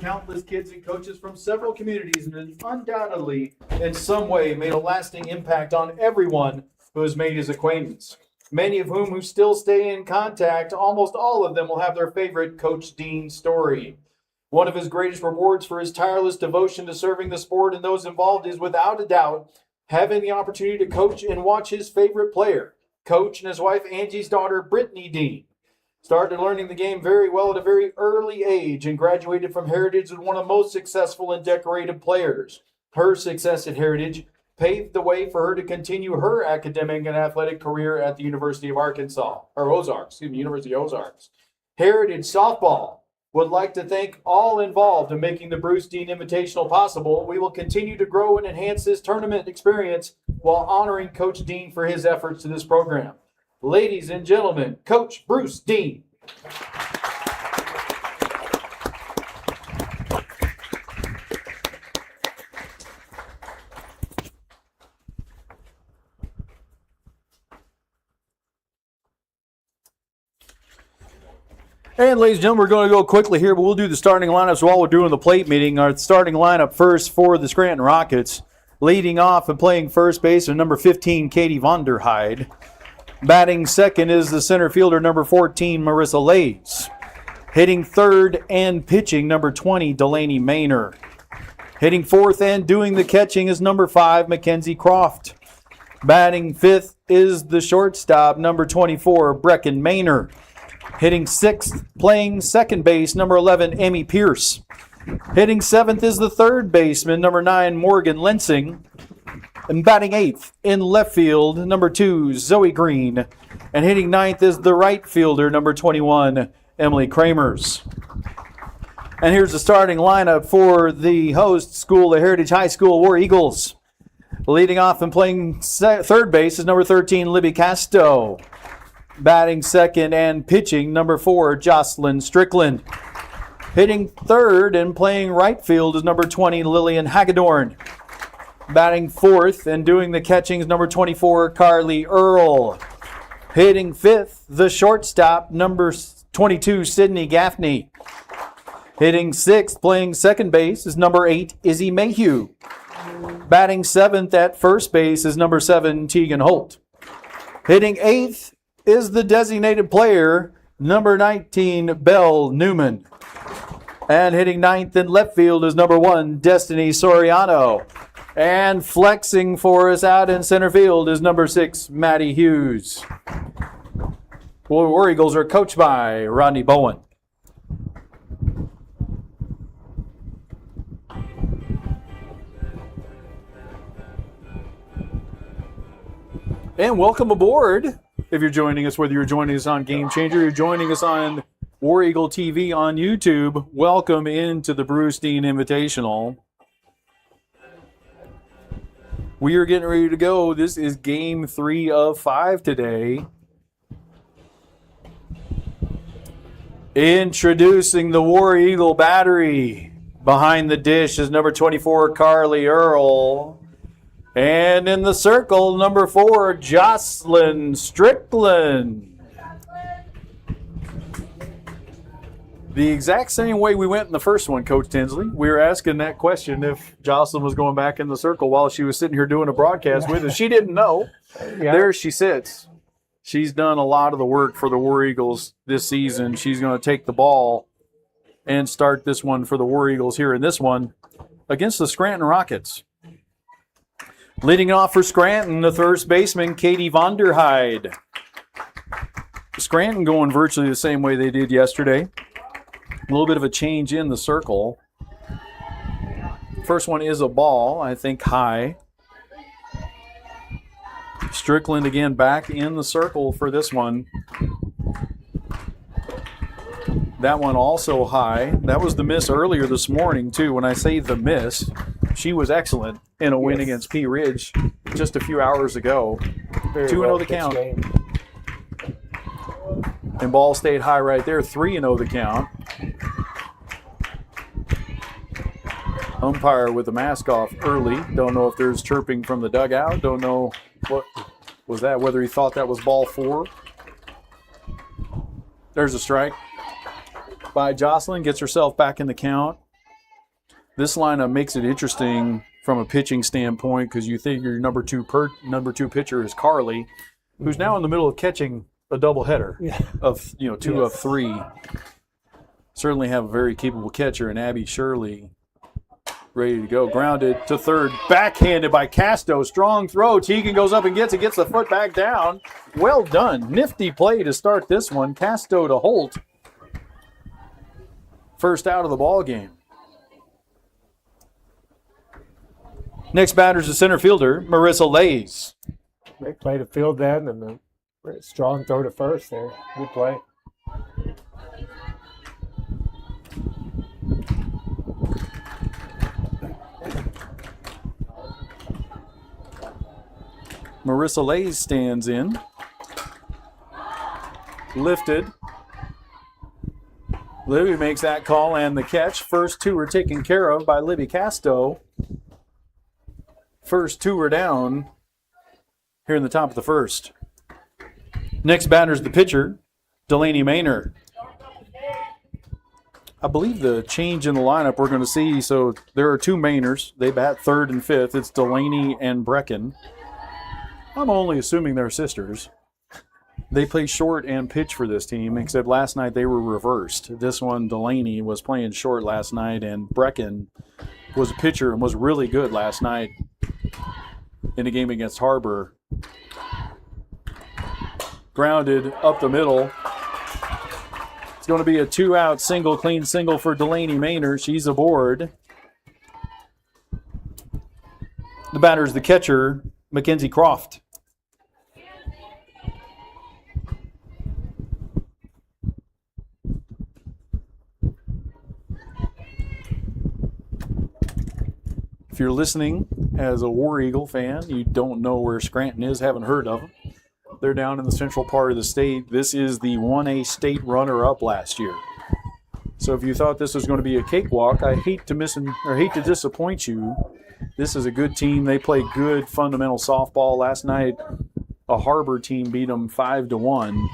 countless kids and coaches from several communities and has undoubtedly, in some way, made a lasting impact on everyone who has made his acquaintance. Many of whom still stay in contact, almost all of them will have their favorite Coach Dean story. One of his greatest rewards for his tireless devotion to serving the sport and those involved is, without a doubt, having the opportunity to coach and watch his favorite player, Coach and his wife Angie's daughter, Brittany Dean. Started learning the game very well at a very early age and graduated from Heritage as one of the most successful and decorated players. Her success at Heritage paved the way for her to continue her academic and athletic career at the University of University of Ozarks. Heritage Softball would like to thank all involved in making the Bruce Dean Invitational possible. We will continue to grow and enhance this tournament experience while honoring Coach Dean for his efforts to this program. Ladies and gentlemen, Coach Bruce Dean. And ladies and gentlemen, we're going to go quickly here, but we'll do the starting lineups while we're doing the plate meeting. Our starting lineup first for the Scranton Rockets. Leading off and playing first base is number 15, Katie Vonderheide. Batting second is the center fielder, number 14, Marissa Lays. Hitting third and pitching, number 20, Delaney Maynor. Hitting fourth and doing the catching is number 5, Mackenzie Croft. Batting fifth is the shortstop, number 24, Brecken Maynor. Hitting sixth, playing second base, number 11, Amy Pierce. Hitting seventh is the third baseman, number 9, Morgan Lensing. And batting eighth in left field, number 2, Zoe Green. And hitting ninth is the right fielder, number 21, Emily Kramers. And here's the starting lineup for the host school, the Heritage High School War Eagles. Leading off and playing third base is number 13, Libby Casto. Batting second and pitching, number 4, Jocelyn Strickland. Hitting third and playing right field is number 20, Lillian Hagedorn. Batting fourth and doing the catching is number 24, Carly Earl. Hitting fifth, the shortstop, number 22, Sydney Gaffney. Hitting sixth, playing second base is number 8, Izzy Mayhew. Batting seventh at first base is number 7, Tegan Holt. Hitting eighth is the designated player, number 19, Belle Newman. And hitting ninth in left field is number 1, Destiny Soriano. And flexing for us out in center field is number 6, Maddie Hughes. War Eagles are coached by Rodney Bowen. And welcome aboard. If you're joining us, whether you're joining us on Game Changer, you're joining us on War Eagle TV on YouTube, welcome into the Bruce Dean Invitational. We are getting ready to go. This is game 3 of 5 today. Introducing the War Eagle battery. Behind the dish is number 24, Carly Earl. And in the circle, number 4, Jocelyn Strickland. The exact same way we went in the first one, Coach Tinsley. We were asking that question if Jocelyn was going back in the circle while she was sitting here doing a broadcast with us. She didn't know. Yeah. There she sits. She's done a lot of the work for the War Eagles this season. She's going to take the ball and start this one for the War Eagles here in this one against the Scranton Rockets. Leading off for Scranton, the first baseman, Katie Vonderheide. Scranton going virtually the same way they did yesterday. A little bit of a change in the circle. First one is a ball, I think high. Strickland again back in the circle for this one. That one also high. That was the miss earlier this morning, too. When I say the miss, she was excellent in a win against Pea Ridge just a few hours ago. 2-0 the count. And ball stayed high right there. 3-0 the count. Umpire with the mask off early. Don't know if there's chirping from the dugout. Don't know what was that, whether he thought that was ball 4. There's a strike by Jocelyn. Gets herself back in the count. This lineup makes it interesting from a pitching standpoint because you think your number two pitcher is Carly, who's now in the middle of catching a doubleheader of two of three. Certainly have a very capable catcher in Abby Shirley, ready to go. Grounded to third, backhanded by Casto. Strong throw. Teagan goes up and gets the foot back down. Well done. Nifty play to start this one. Casto to Holt. First out of the ball game. Next batter is the center fielder, Marissa Lays. Great play to field that, and a strong throw to first there. Good play. Marissa Lays stands in. Lifted. Libby makes that call and the catch. First two are taken care of by Libby Casto. First two are down here in the top of the first. Next batter is the pitcher, Delaney Maynard. I believe the change in the lineup we're going to see, so there are two Maynards. They bat third and fifth. It's Delaney and Brecken. I'm only assuming they're sisters. They play short and pitch for this team, except last night they were reversed. This one, Delaney, was playing short last night, and Brecken was a pitcher and was really good last night in a game against Harbor. Grounded up the middle. It's going to be a 2-out single, clean single for Delaney Maynard. She's aboard. The batter is the catcher, Mackenzie Croft. If you're listening as a War Eagle fan, you don't know where Scranton is, haven't heard of them. They're down in the central part of the state. This is the 1A state runner-up last year. So if you thought this was going to be a cakewalk, I hate to disappoint you. This is a good team. They play good fundamental softball. Last night, a Harbor team beat them 5-1.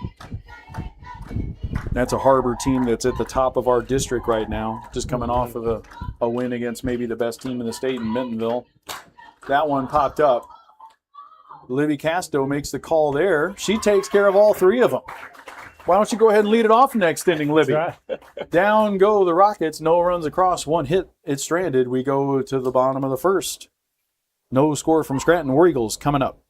That's a Harbor team that's at the top of our district right now, just coming off of a win against maybe the best team in the state in Bentonville. That one popped up. Libby Casto makes the call there. She takes care of all three of them. Why don't you go ahead and lead it off next inning, Libby? Down go the Rockets. No runs across. One hit. It's stranded. We go to the bottom of the first. No score from Scranton. War Eagles coming up.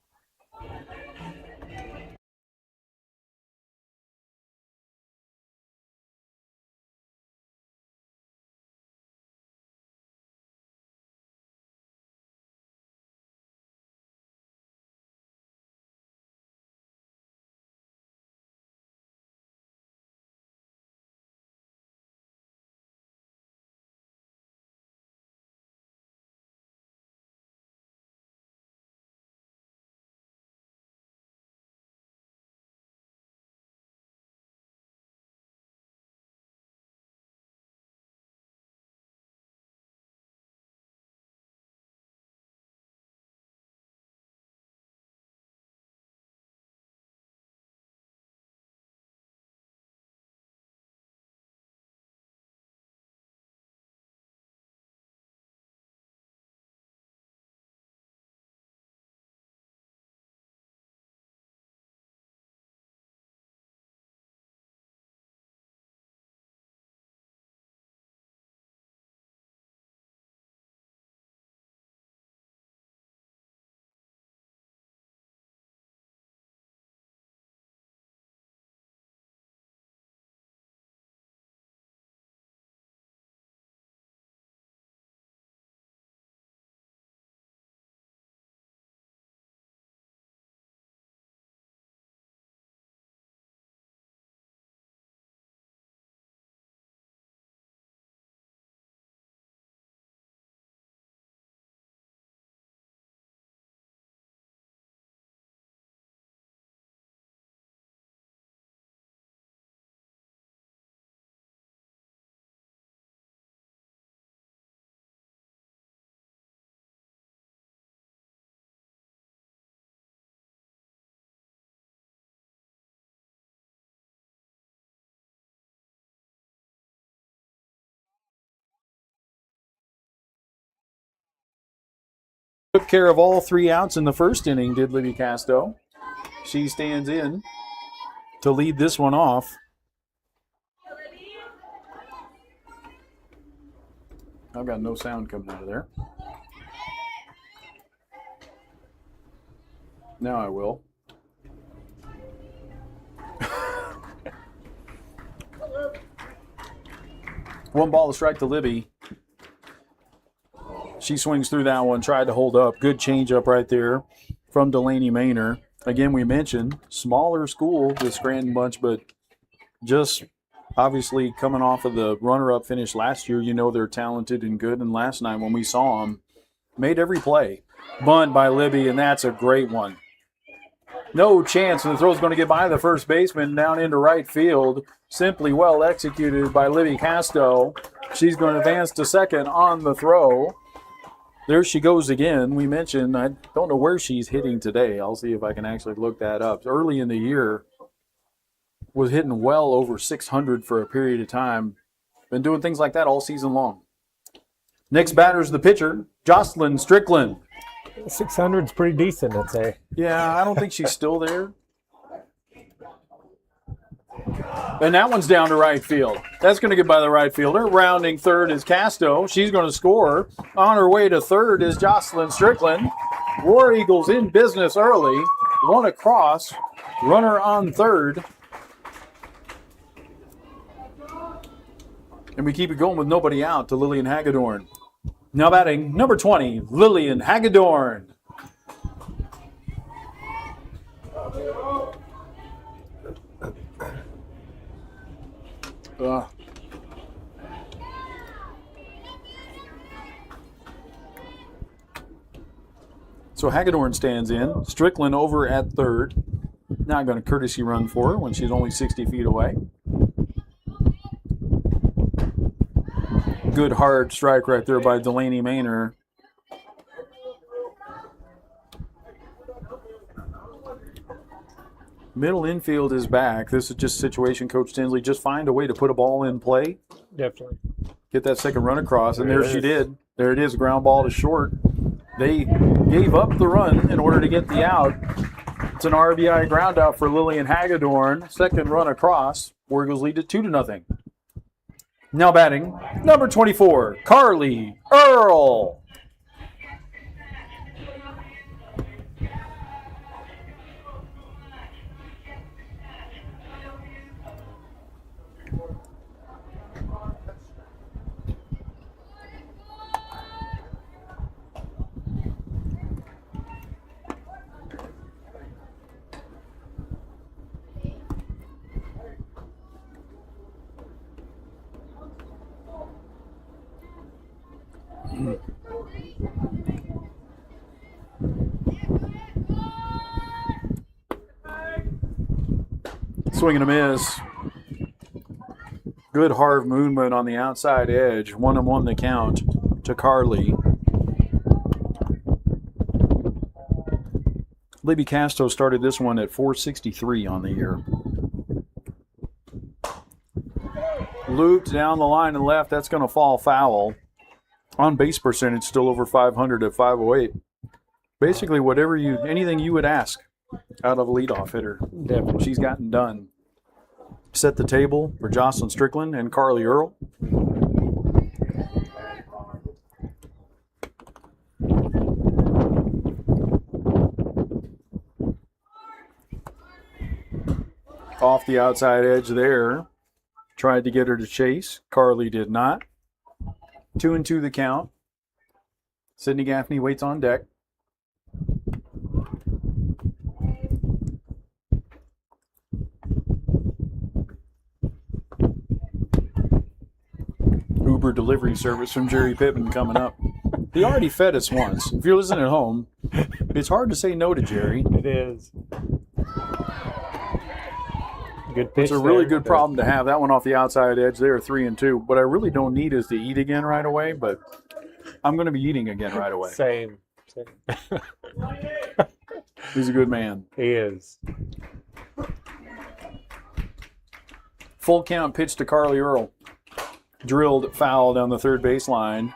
Took care of all 3 outs in the first inning, did Libby Casto. She stands in to lead this one off. I've got no sound coming out of there. Now I will. One ball to strike to Libby. She swings through that one, tried to hold up. Good changeup right there from Delaney Maynor. Again, we mentioned smaller school, the Scranton bunch, but just obviously coming off of the runner-up finish last year, you know they're talented and good. And last night when we saw them, made every play. Bunt by Libby, and that's a great one. No chance, and the throw's going to get by the first baseman down into right field. Simply well executed by Libby Casto. She's going to advance to second on the throw. There she goes again. We mentioned, I don't know where she's hitting today. I'll see if I can actually look that up. Early in the year, was hitting well over 600 for a period of time. Been doing things like that all season long. Next batter's the pitcher, Jocelyn Strickland. 600 is pretty decent, I'd say. Yeah, I don't think she's still there. And that one's down to right field. That's going to get by the right fielder. Rounding third is Casto. She's going to score. On her way to third is Jocelyn Strickland. War Eagles in business early. One across. Runner on third. And we keep it going with nobody out to Lillian Hagedorn. Now batting, number 20, Lillian Hagedorn. So Hagedorn stands in. Strickland over at third. Not going to courtesy run for her when she's only 60 feet away. Good hard strike right there by Delaney Maynor. Middle infield is back. This is just a situation, Coach Tinsley. Just find a way to put a ball in play. Definitely. Get that second run across, and there she did. There it is, ground ball to short. They gave up the run in order to get the out. It's an RBI ground out for Lillian Hagedorn. Second run across. War Eagles lead it 2-0. Now batting, number 24, Carly Earl. Swing and a miss. Good hard movement on the outside edge. 1-1 the count to Carly. Libby Casto started this one at 463 on the year. Looped down the line and left. That's going to fall foul. On base percentage still over 500 at 508. Basically, anything you would ask out of a leadoff hitter. Definitely. She's gotten done. Set the table for Jocelyn Strickland and Carly Earl. Off the outside edge there. Tried to get her to chase. Carly did not. 2-2 the count. Sydney Gaffney waits on deck. Uber delivery service from Jerry Pittman coming up. He already fed us once. If you're listening at home, it's hard to say no to Jerry. It is. Good pitch. It's a really good problem to have. That one off the outside edge there, 3-2. What I really don't need is to eat again right away, but I'm going to be eating again right away. Same. He's a good man. He is. Full count pitch to Carly Earl. Drilled foul down the third baseline.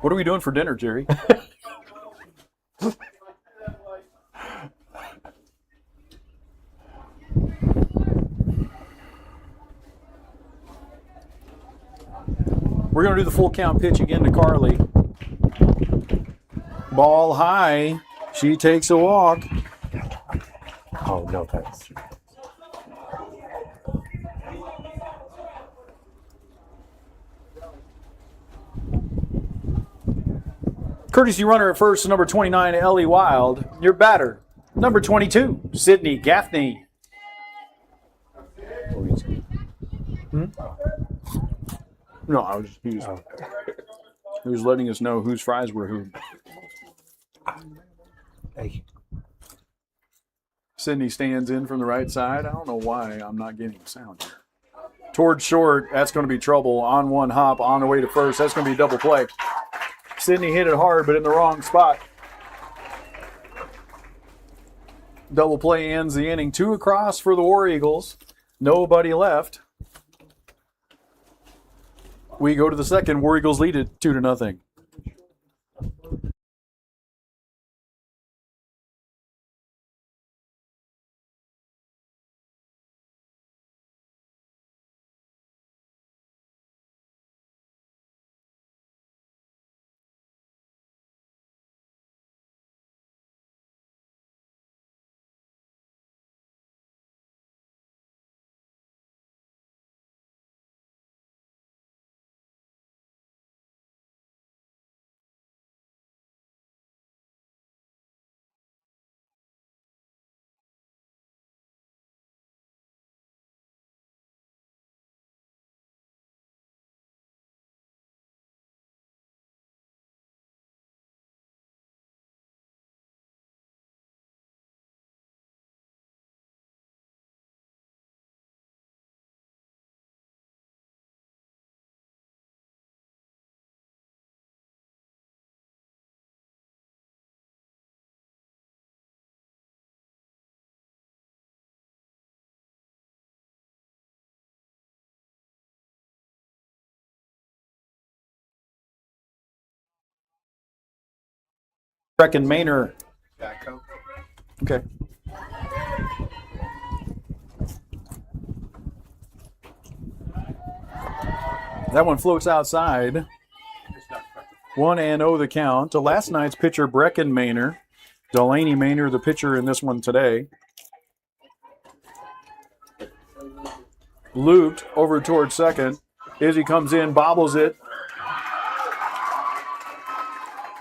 What are we doing for dinner, Jerry? We're going to do the full count pitch again to Carly. Ball high. She takes a walk. Oh, no thanks. Courtesy runner at first, number 29, Ellie Wild. Your batter, number 22, Sydney Gaffney. No, he was letting us know whose fries were who. Hey. Sydney stands in from the right side. I don't know why I'm not getting sound here. Towards short, that's going to be trouble. On one hop, on the way to first. That's going to be a double play. Sydney hit it hard, but in the wrong spot. Double play ends the inning. 2 across for the War Eagles. Nobody left. We go to the second. War Eagles lead it 2-0. Brecken Maynor. Okay. That one floats outside. 1-0 the count to last night's pitcher, Brecken Maynor. Delaney Maynor, the pitcher in this one today. Looped over towards second. Izzy comes in, bobbles it.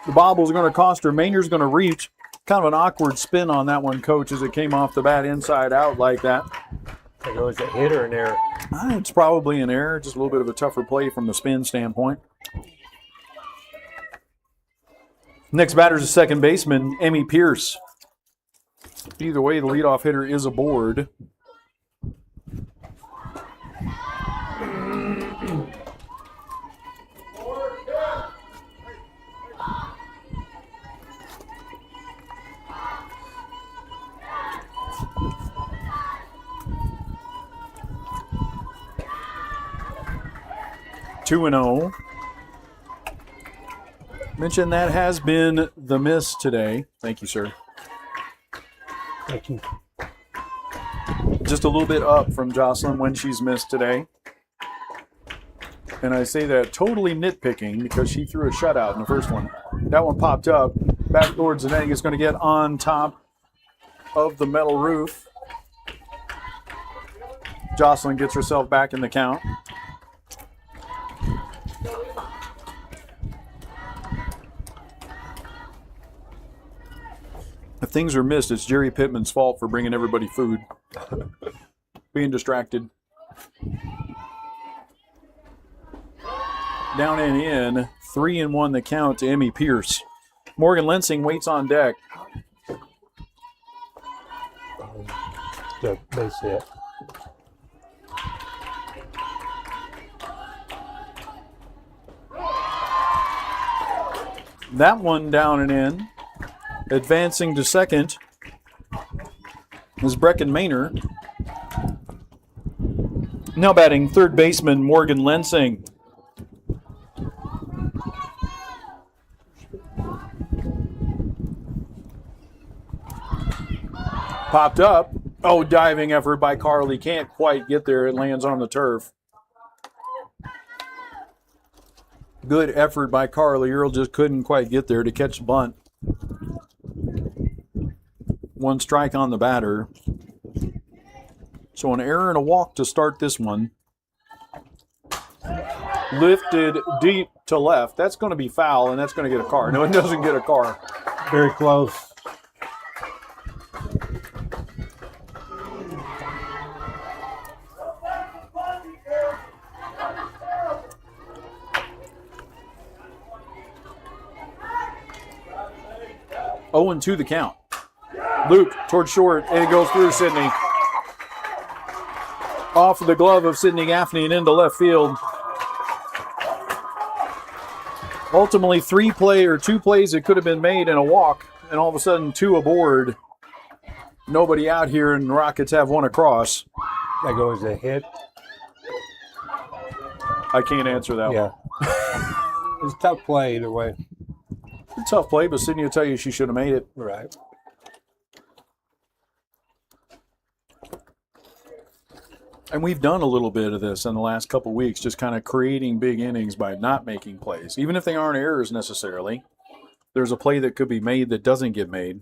The bobble's going to cost her. Maynor's going to reach. Kind of an awkward spin on that one, Coach, as it came off the bat inside out like that. I know, is it hit or an error? It's probably an error. Just a little bit of a tougher play from the spin standpoint. Next batter's a second baseman, Emmy Pierce. Either way, the leadoff hitter is aboard. Two and 0. Mentioned that has been the miss today. Thank you, sir. Thank you. Just a little bit up from Jocelyn when she's missed today. And I say that totally nitpicking because she threw a shutout in the first one. That one popped up back towards the net. It's going to get on top of the metal roof. Jocelyn gets herself back in the count. If things are missed, it's Jerry Pittman's fault for bringing everybody food. Being distracted. Down and in. 3-1 the count to Emmy Pierce. Morgan Lensing waits on deck. The base hit. That one down and in. Advancing to second is Brecken Maynor. Now batting third baseman Morgan Lensing. Popped up. Oh, diving effort by Carly. Can't quite get there. It lands on the turf. Good effort by Carly. Earl just couldn't quite get there to catch the bunt. One strike on the batter. So an error and a walk to start this one. Lifted deep to left. That's going to be foul, and that's going to get a car. No, it doesn't get a car. Very close. Oh, and 2 the count. Luke towards short, and it goes through Sydney. Off of the glove of Sidney Gaffney and into left field. Ultimately, 2 plays that could have been made in a walk, and all of a sudden 2 aboard. Nobody out here, and the Rockets have 1 across. That goes a hit. I can't answer that Yeah. It's a tough play either way. one. Tough play, but Sydney will tell you she should have made it. Right. And we've done a little bit of this in the last couple weeks, just kind of creating big innings by not making plays. Even if they aren't errors necessarily, there's a play that could be made that doesn't get made.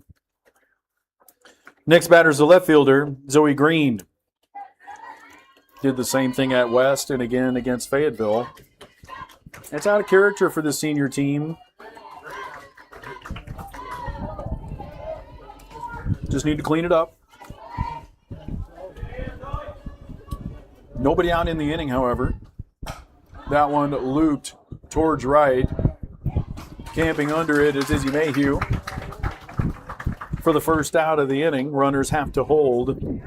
Next batter is the left fielder, Zoe Green. Did the same thing at West and again against Fayetteville. It's out of character for the senior team. Just need to clean it up. Nobody out in the inning, however. That one looped towards right. Camping under it is Izzy Mayhew. For the first out of the inning, runners have to hold.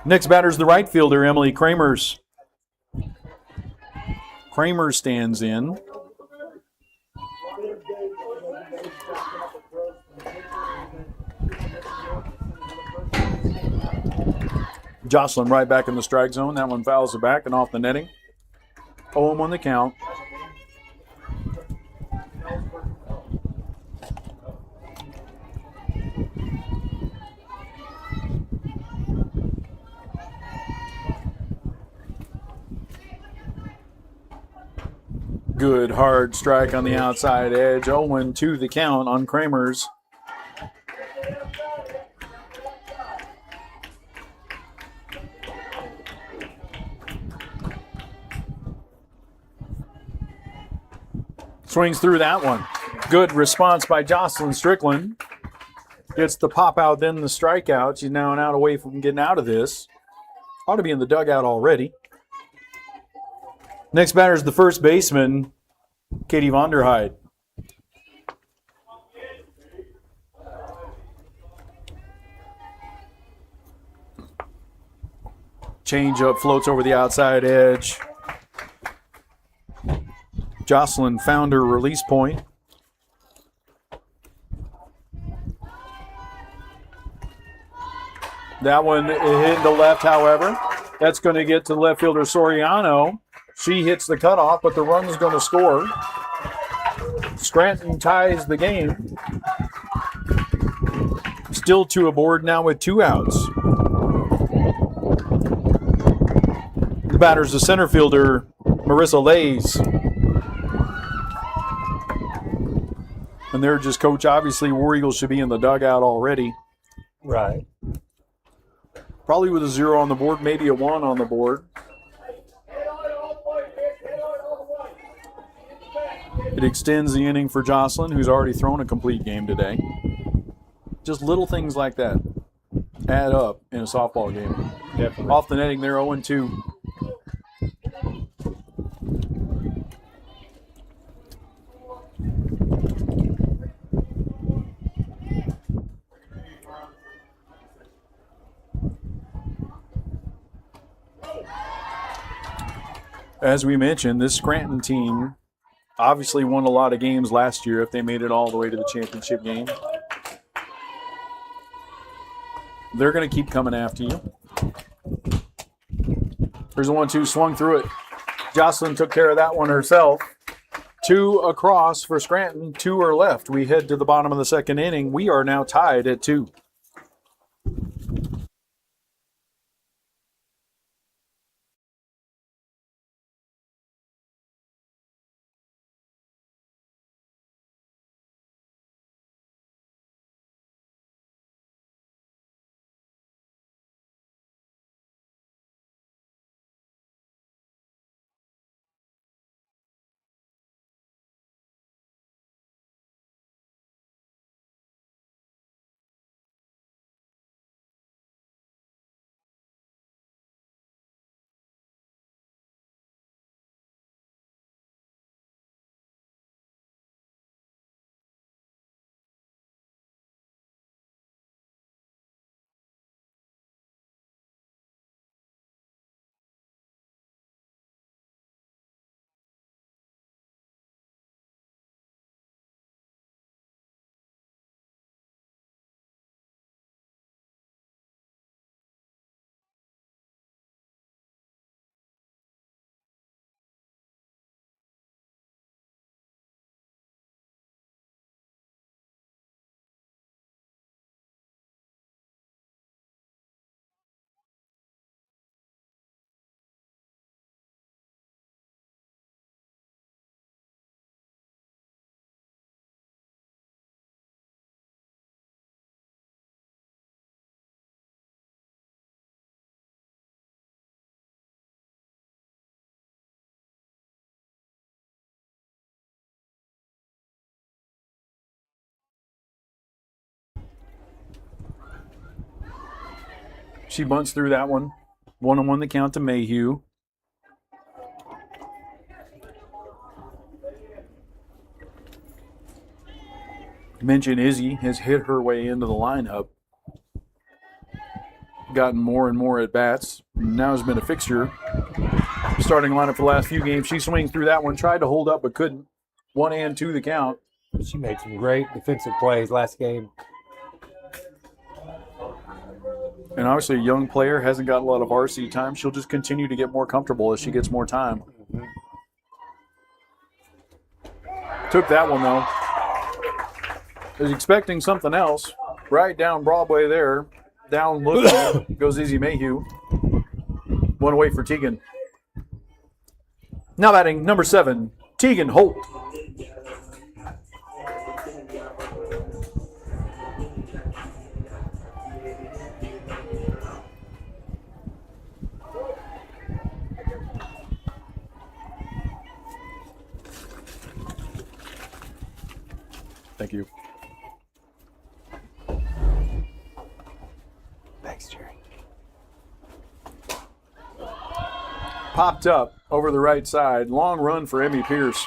Next batter is the right fielder, Emily Kramers. Kramer stands in. Jocelyn right back in the strike zone. That one fouls it back and off the netting. 0-1 the count. Good hard strike on the outside edge. 0-2 the count on Kramers. Swings through that one. Good response by Jocelyn Strickland. Gets the pop out, then the strikeout. She's now an out away from getting out of this. Ought to be in the dugout already. Next batter is the first baseman, Katie Vonderheide. Changeup floats over the outside edge. Jocelyn found her release point. That one hit to left, however. That's going to get to left fielder Soriano. She hits the cutoff, but the run is going to score. Scranton ties the game. Still 2 aboard now with 2 outs. The batter's the center fielder, Marissa Lays. And they're just, Coach, obviously War Eagles should be in the dugout already. Right. Probably with a 0 on the board, maybe a 1 on the board. It extends the inning for Jocelyn, who's already thrown a complete game today. Just little things like that add up in a softball game. Definitely. Off the netting, they're 0-2. As we mentioned, this Scranton team obviously won a lot of games last year if they made it all the way to the championship game. They're going to keep coming after you. There's a 1-2, swung through it. Jocelyn took care of that one herself. Two across for Scranton. Two are left. We head to the bottom of the second inning. We are now tied at 2. She bunts through that one. 1-1 the count to Mayhew. Mention Izzy has hit her way into the lineup. Gotten more and more at bats. Now has been a fixture. Starting lineup for the last few games. She swings through that one. Tried to hold up but couldn't. 1-2 the count. She made some great defensive plays last game. And obviously a young player, hasn't got a lot of RC time. She'll just continue to get more comfortable as she gets more time. Took that one, though. Was expecting something else. Right down Broadway there. Down looking goes Izzy Mayhew. One away for Tegan. Now batting number 7, Tegan Holt. Thank you. Thanks, Jerry. Popped up over the right side. Long run for Emmy Pierce.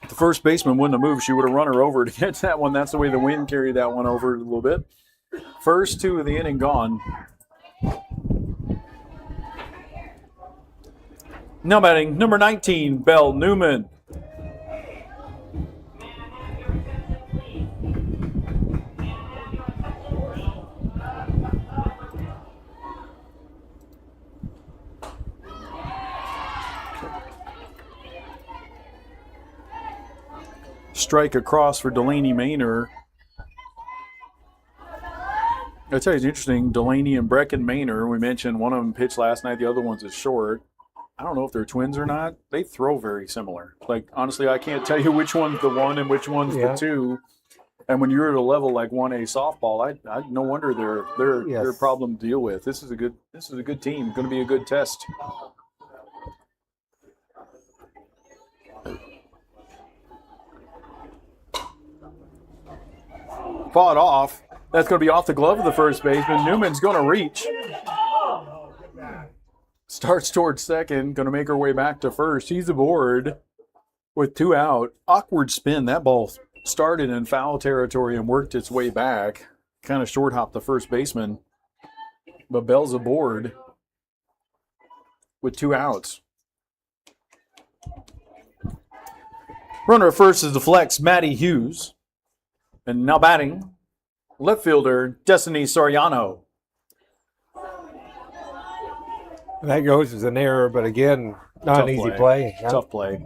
If the first baseman wouldn't have moved, she would have run her over to get that one. That's the way the wind carried that one over a little bit. First 2 of the inning gone. Now batting number 19, Belle Newman. Strike across for Delaney Maynor. I tell you, it's interesting. Delaney and Brecken Maynor, we mentioned one of them pitched last night, the other one's is short. I don't know if they're twins or not. They throw very similar. Like, honestly, I can't tell you which one's the one and which one's the two. And when you're at a level like 1A softball, I no wonder they're a problem to deal with. This is a good team. Going to be a good test. Fought off. That's going to be off the glove of the first baseman. Newman's going to reach. Starts towards second. Going to make her way back to first. She's aboard with 2 out. Awkward spin. That ball started in foul territory and worked its way back. Kind of short hopped the first baseman. But Belle's aboard with 2 outs. Runner at first is the flex, Maddie Hughes. And now batting, left fielder, Destiny Soriano. That goes as an error, but again, not an easy play. Tough play.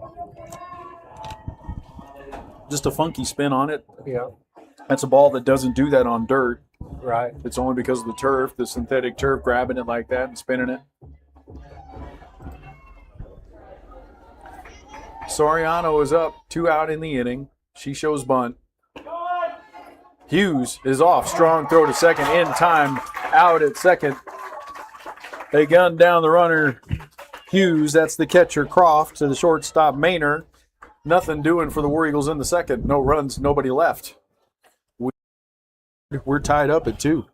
just a funky spin on it. Yeah. That's a ball that doesn't do that on dirt. Right. It's only because of the turf, the synthetic turf, grabbing it like that and spinning it. Soriano is up, 2 out in the inning. She shows bunt. Hughes is off. Strong throw to second in time. Out at second. They gun down the runner. Hughes, that's the catcher. Croft to the shortstop. Maynor. Nothing doing for the War Eagles in the second. No runs, nobody left. We're tied up at 2.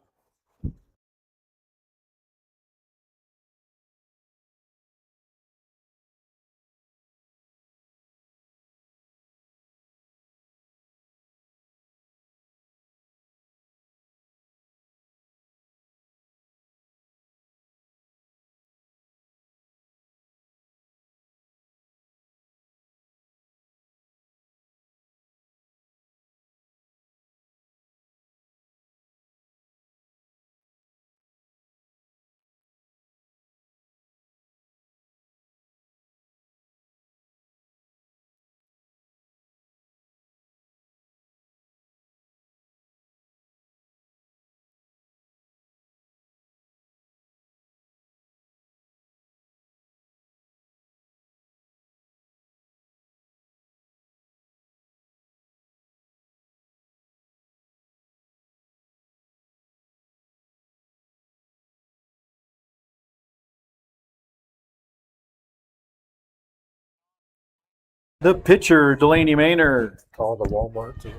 The pitcher, Delaney Maynor. Call the Walmart too.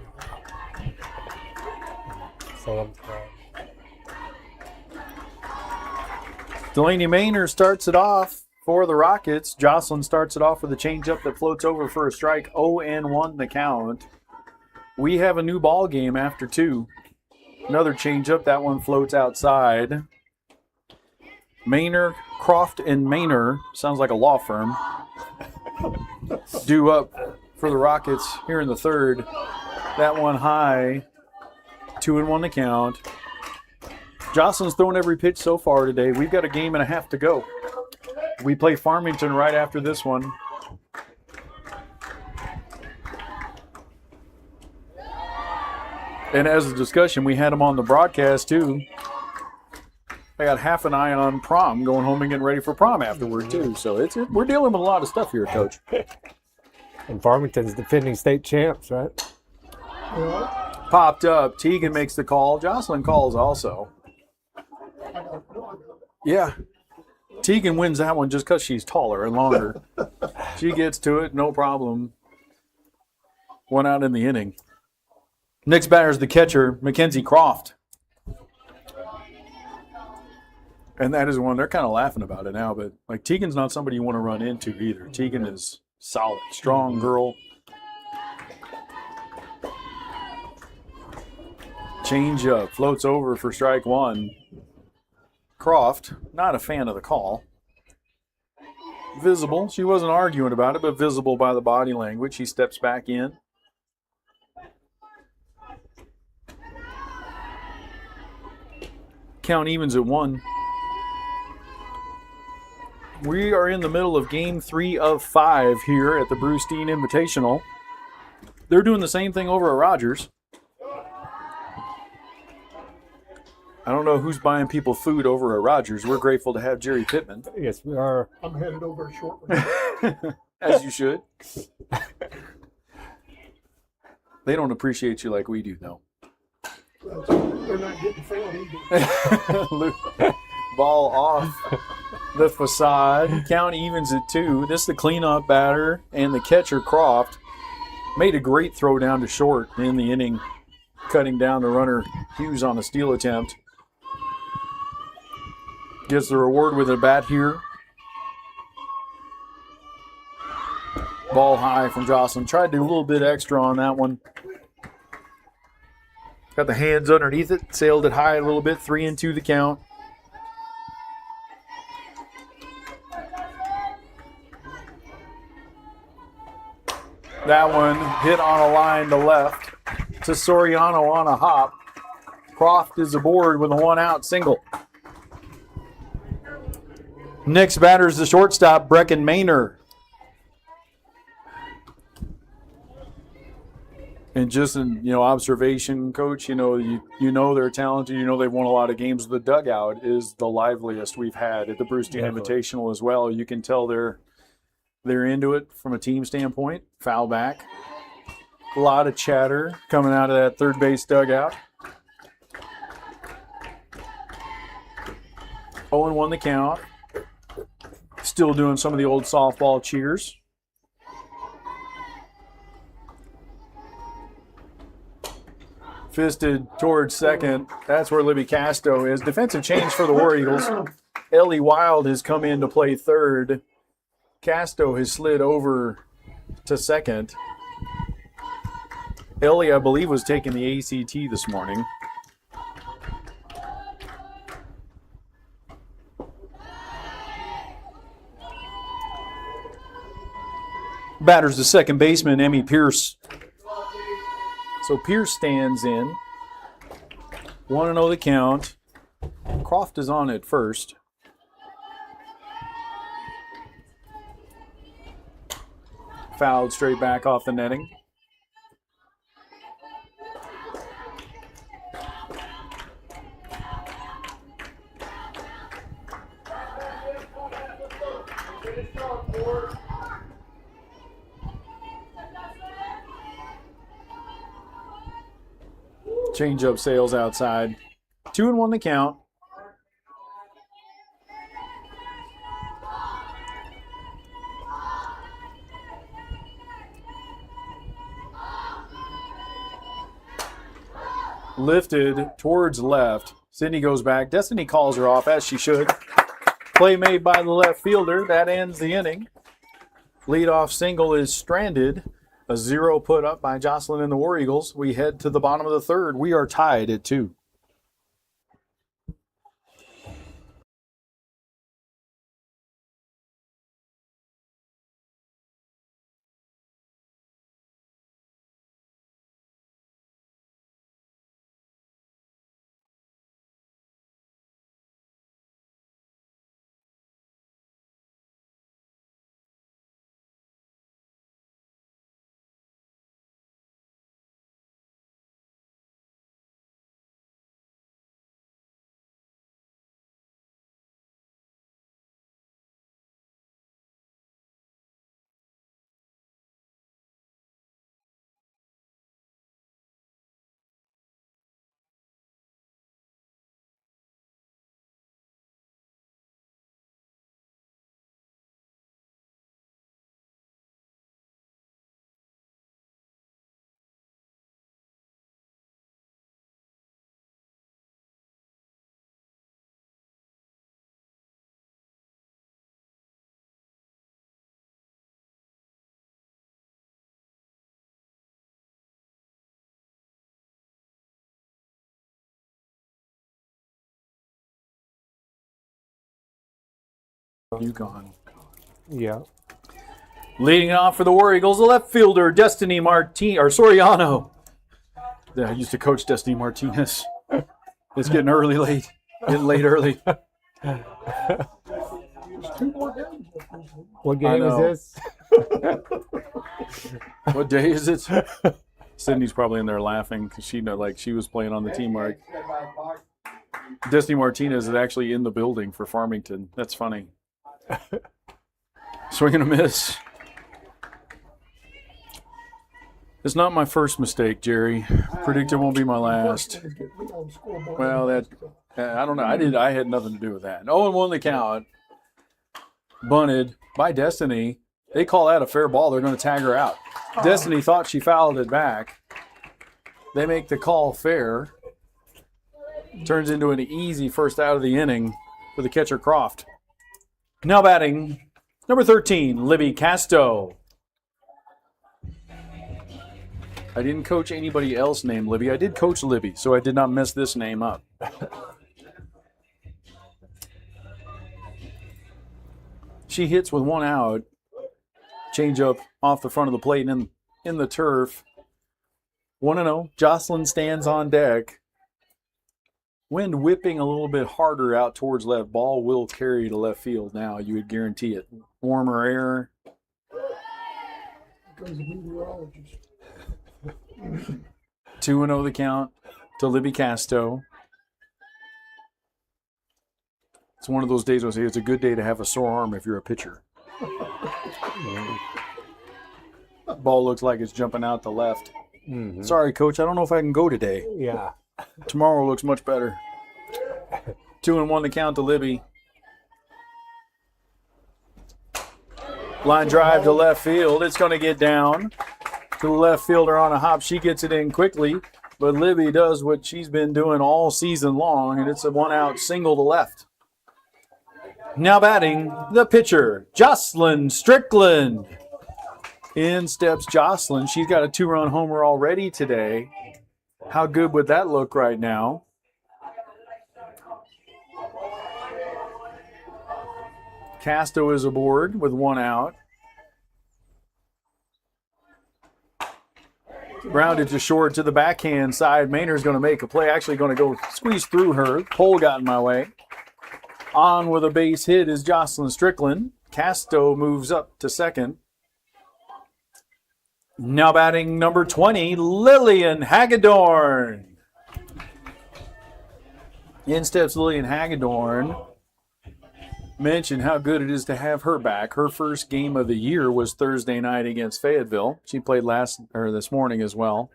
Sam's Club. Delaney Maynor starts it off for the Rockets. Jocelyn starts it off with a changeup that floats over for a strike. 0-1 the count. We have a new ball game after 2. Another changeup. That one floats outside. Maynor, Croft, and Maynor. Sounds like a law firm. Due up for the Rockets here in the third. That one high. 2-1 the count. Jocelyn's thrown every pitch so far today. We've got a game and a half to go. We play Farmington right after this one. And as a discussion, we had them on the broadcast too. I got half an eye on prom, going home and getting ready for prom afterward too. So we're dealing with a lot of stuff here, Coach. And Farmington's defending state champs, right? Popped up. Tegan makes the call. Jocelyn calls also. Yeah. Tegan wins that one just because she's taller and longer. She gets to it, no problem. 1 out in the inning. Next batter is the catcher, Mackenzie Croft. And that is one, they're kind of laughing about it now, but like Tegan's not somebody you want to run into either. Tegan is solid, strong girl. Change up, floats over for strike 1. Croft, not a fan of the call. Visible, she wasn't arguing about it, but visible by the body language. He steps back in. Count evens at 1. We are in the middle of game 3 of 5 here at the Bruce Dean Invitational. They're doing the same thing over at Rogers. I don't know who's buying people food over at Rogers. We're grateful to have Jerry Pittman. Yes, we are. I'm headed over shortly. As you should. They don't appreciate you like we do, though. They're not getting fed either. Ball off the facade. Count evens at 2. This is the cleanup batter, and the catcher, Croft, made a great throw down to short in the inning, cutting down the runner Hughes on a steal attempt. Gets the reward with a bat here. Ball high from Jocelyn. Tried to do a little bit extra on that one. Got the hands underneath it. Sailed it high a little bit. 3-2 the count. That one hit on a line to left to Soriano on a hop. Croft is aboard with a 1-out single. Next batter is the shortstop, Brecken Maynor. And just in observation, Coach, you know they're talented. You know they've won a lot of games. The dugout is the liveliest we've had at the Brewstein Invitational as well. You can tell they're into it from a team standpoint. Foul back. A lot of chatter coming out of that third base dugout. 0-1 the count. Still doing some of the old softball cheers. Fisted towards second. That's where Libby Casto is. Defensive change for the War Eagles. Ellie Wild has come in to play third. Casto has slid over to second. Ellie, I believe, was taking the ACT this morning. Batters the second baseman, Emmy Pierce. So Pierce stands in. 1-0 the count. Croft is on at first. Fouled straight back off the netting. Change-up sails outside. 2-1 the count. Lifted towards left. Sydney goes back. Destiny calls her off, as she should. Play made by the left fielder. That ends the inning. Leadoff single is stranded. A 0 put up by Jocelyn and the War Eagles. We head to the bottom of the third. We are tied at 2. You gone. Yeah. Leading off for the War Eagles, the left fielder, Destiny Soriano. Yeah, I used to coach Destiny Martinez. It's getting late early. There's 2 more games. What game is this? What day is it? Sydney's probably in there laughing because she was playing on the team mark. Destiny Martinez is actually in the building for Farmington. That's funny. Swing and a miss. It's not my first mistake, Jerry. Predict it won't be my last. Well, I don't know. I had nothing to do with that. 0-1 the count. Bunted by Destiny. They call that a fair ball. They're going to tag her out. Destiny thought she fouled it back. They make the call fair. Turns into an easy first out of the inning for the catcher Croft. Now batting, number 13, Libby Casto. I didn't coach anybody else named Libby. I did coach Libby, so I did not mess this name up. She hits with 1 out. Change up off the front of the plate and in the turf. 1-0. Jocelyn stands on deck. Wind whipping a little bit harder out towards left. Ball will carry to left field now. You would guarantee it. Warmer air. Because the meteorologist. 2-0 the count to Libby Casto. It's one of those days I say it's a good day to have a sore arm if you're a pitcher. Ball looks like it's jumping out the left. Mm-hmm. Sorry, coach, I don't know if I can go today. Yeah. Tomorrow looks much better. 2-1 the count to Libby. Line drive to left field. It's going to get down to the left fielder on a hop. She gets it in quickly, but Libby does what she's been doing all season long, and it's a one-out single to left. Now batting, the pitcher, Jocelyn Strickland. In steps Jocelyn. She's got a 2-run homer already today. How good would that look right now? Casto is aboard with 1 out. Grounded to short to the backhand side. Maynard's going to make a play. Actually going to go squeeze through her. Pole got in my way. On with a base hit is Jocelyn Strickland. Casto moves up to second. Now batting number 20, Lillian Hagedorn. In steps Lillian Hagedorn. Mentioned how good it is to have her back. Her first game of the year was Thursday night against Fayetteville. She played this morning as well.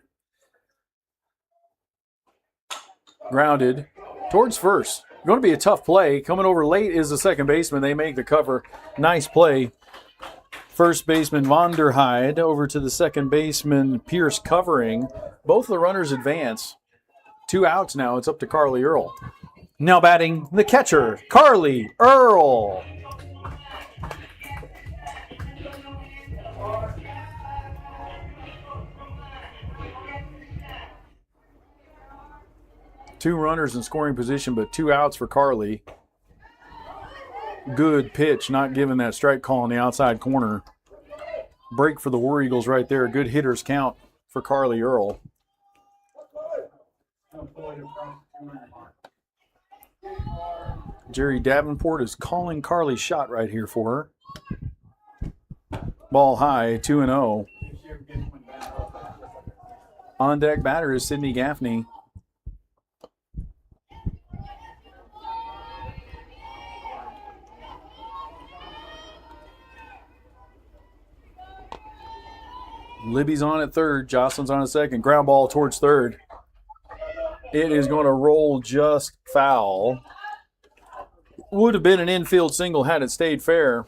Grounded towards first. Going to be a tough play. Coming over late is the second baseman. They make the cover. Nice play. First baseman Vonderheide over to the second baseman Pierce covering. Both of the runners advance. 2 outs now. It's up to Carly Earl. Now batting the catcher, Carly Earl. Two runners in scoring position, but 2 outs for Carly. Good pitch, not giving that strike call in the outside corner. Break for the War Eagles right there. Good hitters count for Carly Earl. Jerry Davenport is calling Carly's shot right here for her. Ball high, 2-0. On deck batter is Sydney Gaffney. Libby's on at third. Jocelyn's on at second. Ground ball towards third. It is going to roll just foul. Would have been an infield single had it stayed fair,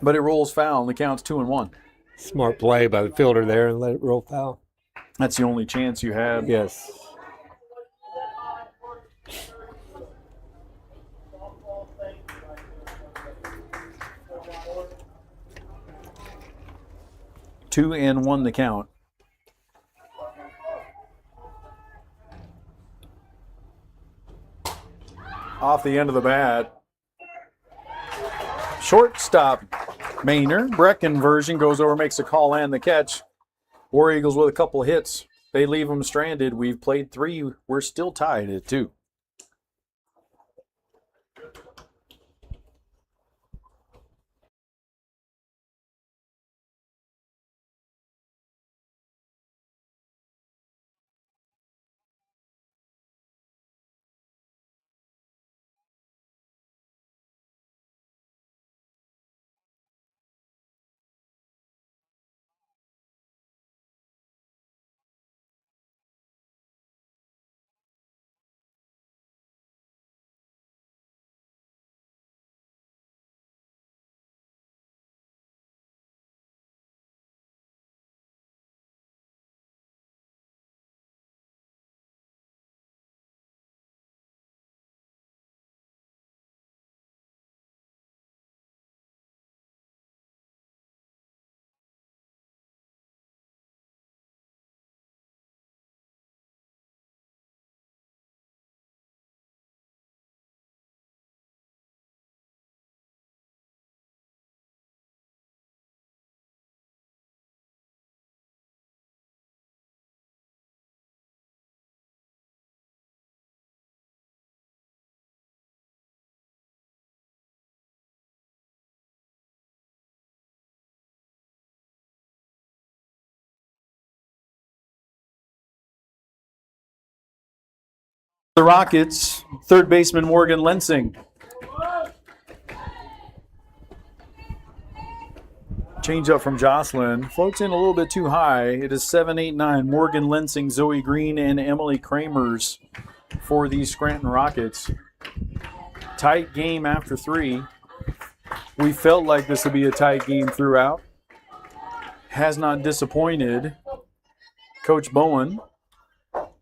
but it rolls foul and the count's 2-1. Smart play by the fielder there and let it roll foul. That's the only chance you have. Yes. Two and one the count. Off the end of the bat. Shortstop Maynard. Brecken version goes over, makes a call and the catch. War Eagles with a couple hits. They leave them stranded. We've played 3. We're still tied at 2. The Rockets, third baseman Morgan Lensing. Change up from Jocelyn. Floats in a little bit too high. It is 7-8-9. Morgan Lensing, Zoe Green, and Emily Kramers for the Scranton Rockets. Tight game after 3. We felt like this would be a tight game throughout. Has not disappointed. Coach Bowen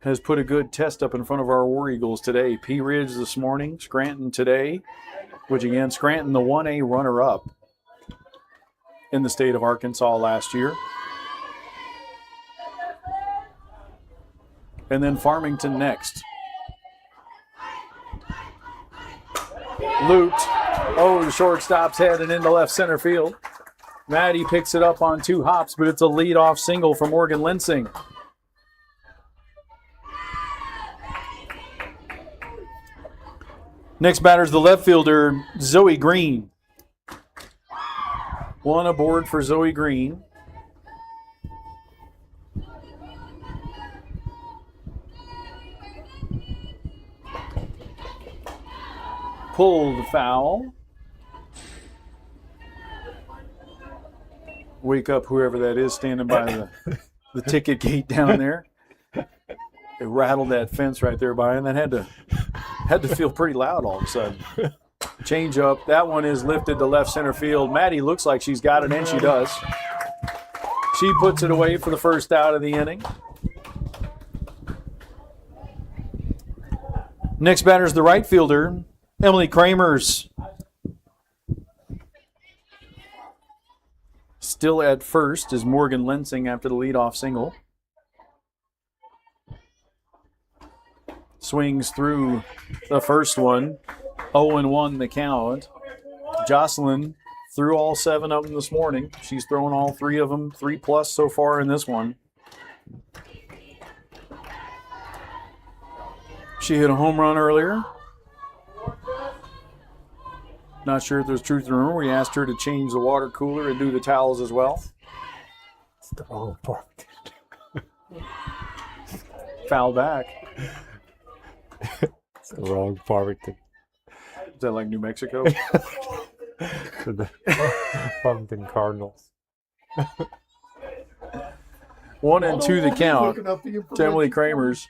has put a good test up in front of our War Eagles today. Pea Ridge this morning, Scranton today, which again, Scranton the 1A runner-up in the state of Arkansas last year. And then Farmington next. Looped over the shortstop's head and into left center field. Maddie picks it up on 2 hops, but it's a leadoff single for Morgan Lensing. Next batter is the left fielder, Zoe Green. 1 aboard for Zoe Green. Pulled foul. Wake up whoever that is standing by the ticket gate down there. It rattled that fence right there by, and that had to feel pretty loud all of a sudden. Change up. That one is lifted to left center field. Maddie looks like she's got it, and she does. She puts it away for the first out of the inning. Next batter is the right fielder, Emily Kramers. Still at first is Morgan Lensing after the leadoff single. Swings through the first one. 0-1 the count. Jocelyn threw all 7 of them this morning. She's thrown all 3 of them, 3+ so far in this one. She hit a home run earlier. Not sure if there's truth in the rumor. We asked her to change the water cooler and do the towels as well. It's the wrong part. Foul back. It's the wrong part. Is that like New Mexico? To the Farmington Cardinals. 1-2 the count. Looking up the To Emily Kramers.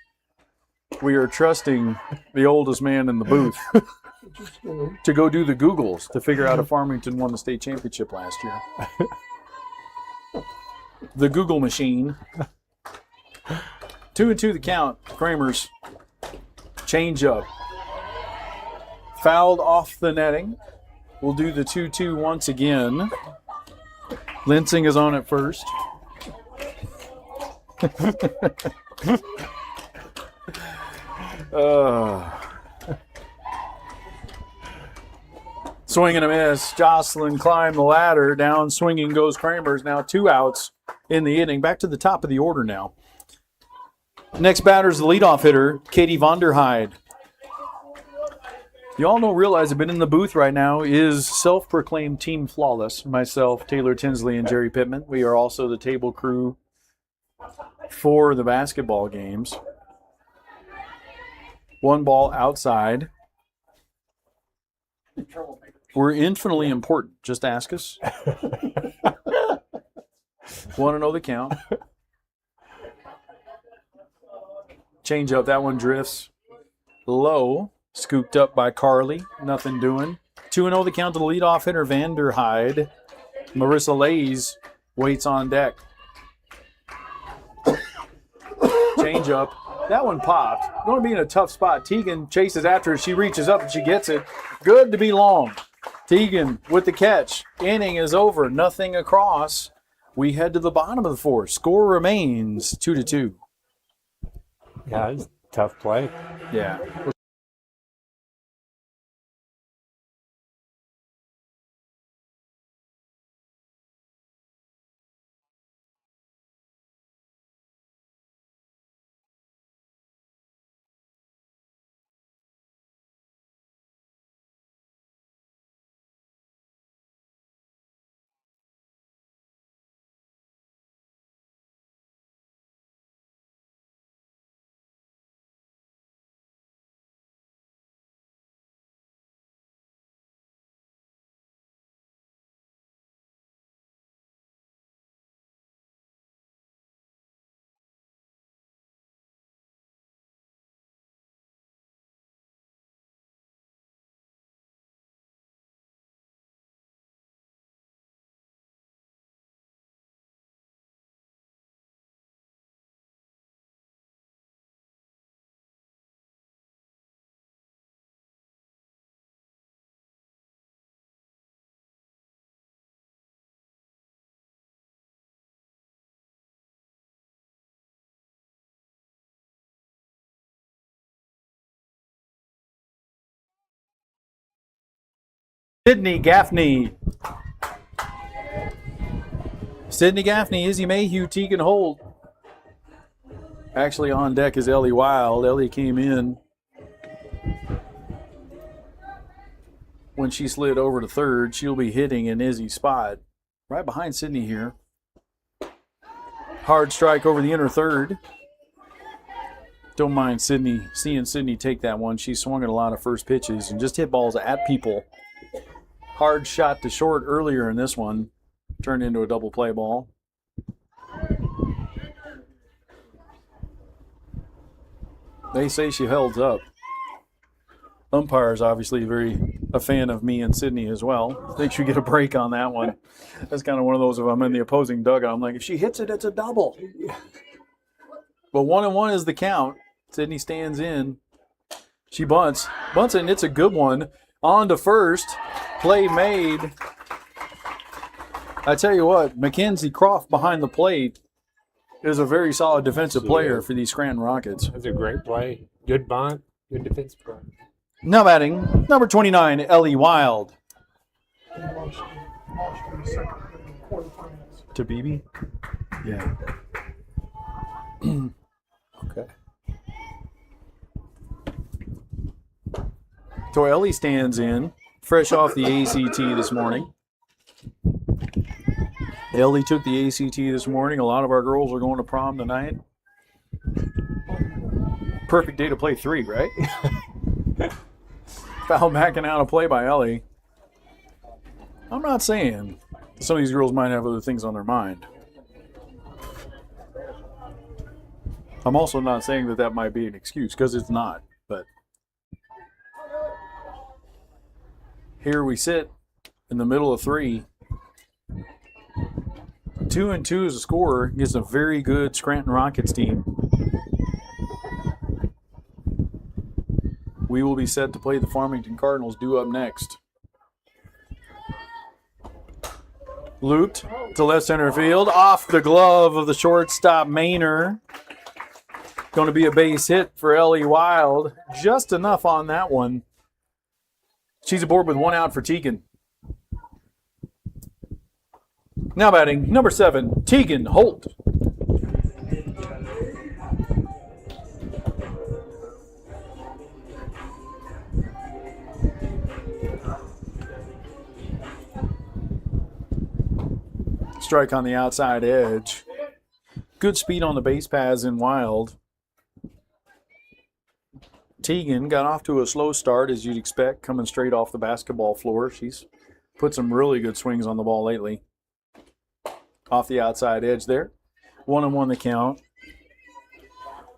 We are trusting the oldest man in the booth to go do the Googles to figure out if Farmington won the state championship last year. The Google machine. 2-2 the count. Kramers. Change up. Fouled off the netting. We'll do the 2-2 once again. Lensing is on at first. Swing and a miss. Jocelyn climbed the ladder. Down swinging goes Kramers. Now 2 outs in the inning. Back to the top of the order now. Next batter is the leadoff hitter, Katie Vonderheide. You all don't realize I've been in the booth right now is self-proclaimed Team Flawless. Myself, Taylor Tinsley, and Jerry Pittman. We are also the table crew for the basketball games. 1 ball outside. We're infinitely important. Just ask us. 1-0 the count. Change up. That one drifts low. Scooped up by Carly. Nothing doing. 2-0 the count to the leadoff hitter, Vanderhyde. Marissa Lays waits on deck. Change up. That one popped. Going to be in a tough spot. Teagan chases after her. She reaches up and she gets it. Good to be long. Teagan with the catch. Inning is over. Nothing across. We head to the bottom of the 4th. Score remains 2-2. Yeah, it's a tough play. Yeah. Sydney Gaffney. Sydney Gaffney, Izzy Mayhew, Tegan Holt. Actually on deck is Ellie Wild. Ellie came in when she slid over to third. She'll be hitting in Izzy's spot. Right behind Sydney here. Hard strike over the inner third. Don't mind Sydney, seeing Sydney take that one. She swung at a lot of first pitches and just hit balls at people. Hard shot to short earlier in this one. Turned into a double play ball. They say she held up. Umpire's obviously a fan of me and Sydney as well. Think she get a break on that one. That's kind of one of those, if I'm in the opposing dugout, I'm like, if she hits it, it's a double. But 1-1 is the count. Sydney stands in. She bunts. Bunts it, and it's a good one. On to first. Play made. I tell you what, Mackenzie Croft behind the plate is a very solid defensive player for these Scranton Rockets. That's a great play. Good bunt. Good defense play. Now batting, number 29, Ellie Wild. To BB? Yeah. Okay. So Ellie stands in, fresh off the ACT this morning. Ellie took the ACT this morning. A lot of our girls are going to prom tonight. Perfect day to play 3, right? Foul backing out a play by Ellie. I'm not saying some of these girls might have other things on their mind. I'm also not saying that might be an excuse, because it's not. But here we sit in the middle of 3. 2-2 is a score against a very good Scranton Rockets team. We will be set to play the Farmington Cardinals, due up next. Looped to left center field, off the glove of the shortstop Maynor. Going to be a base hit for Ellie Wild. Just enough on that one. She's aboard with 1 out for Tegan. Now batting, number 7, Tegan Holt. Strike on the outside edge. Good speed on the base paths in Wild. Tegan got off to a slow start, as you'd expect, coming straight off the basketball floor. She's put some really good swings on the ball lately. Off the outside edge there. 1-1 the count.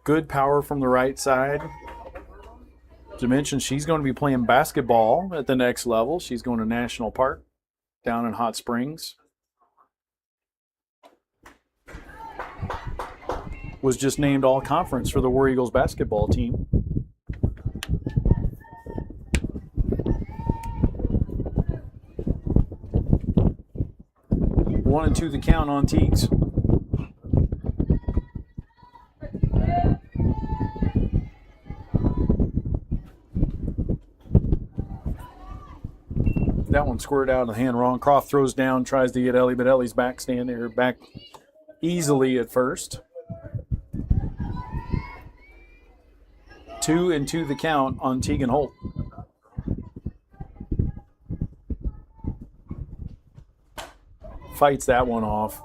Good power from the right side. As I mentioned, she's going to be playing basketball at the next level. She's going to National Park down in Hot Springs. Was just named all conference for the War Eagles basketball team. One and two the count on Teagues. That one squirted out of the hand wrong. Croft throws down, tries to get Ellie, but Ellie's back easily at first. 2 and 2 the count on Tegan Holt. Fights that one off.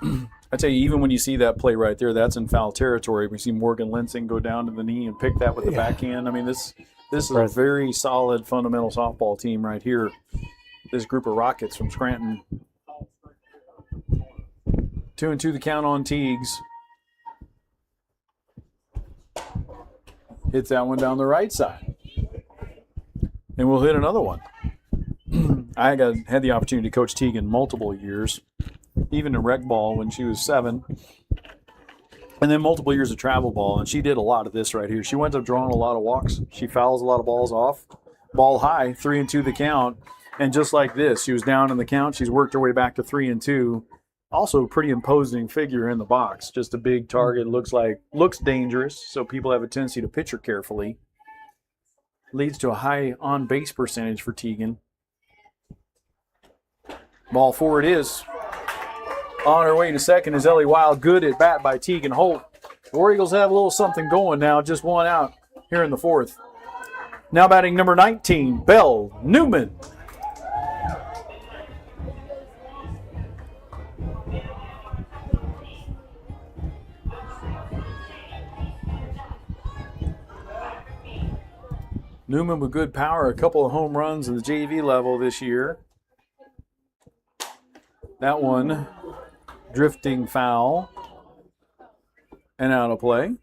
I tell you, even when you see that play right there, that's in foul territory. We see Morgan Linsing go down to the knee and pick that with the backhand. I mean, this is a very solid fundamental softball team right here. This group of Rockets from Scranton. 2 and 2 the count on Teagues. Hits that one down the right side. And we'll hit another one. I had the opportunity to coach Tegan multiple years, even in rec ball when she was 7, and then multiple years of travel ball, and she did a lot of this right here. She winds up drawing a lot of walks. She fouls a lot of balls off. Ball high, 3 and 2 the count, and just like this, she was down in the count. She's worked her way back to 3 and 2. Also a pretty imposing figure in the box. Just a big target, looks dangerous, so people have a tendency to pitch her carefully. leads to a high on-base percentage for Teagan. Ball four it is. On her way to second is Ellie Wild. Good at bat by Teagan Holt. The War Eagles have a little something going now. Just one out here in the fourth. Now batting number 19, Belle Newman. Newman with good power, a couple of home runs at the JV level this year. That one drifting foul and out of play.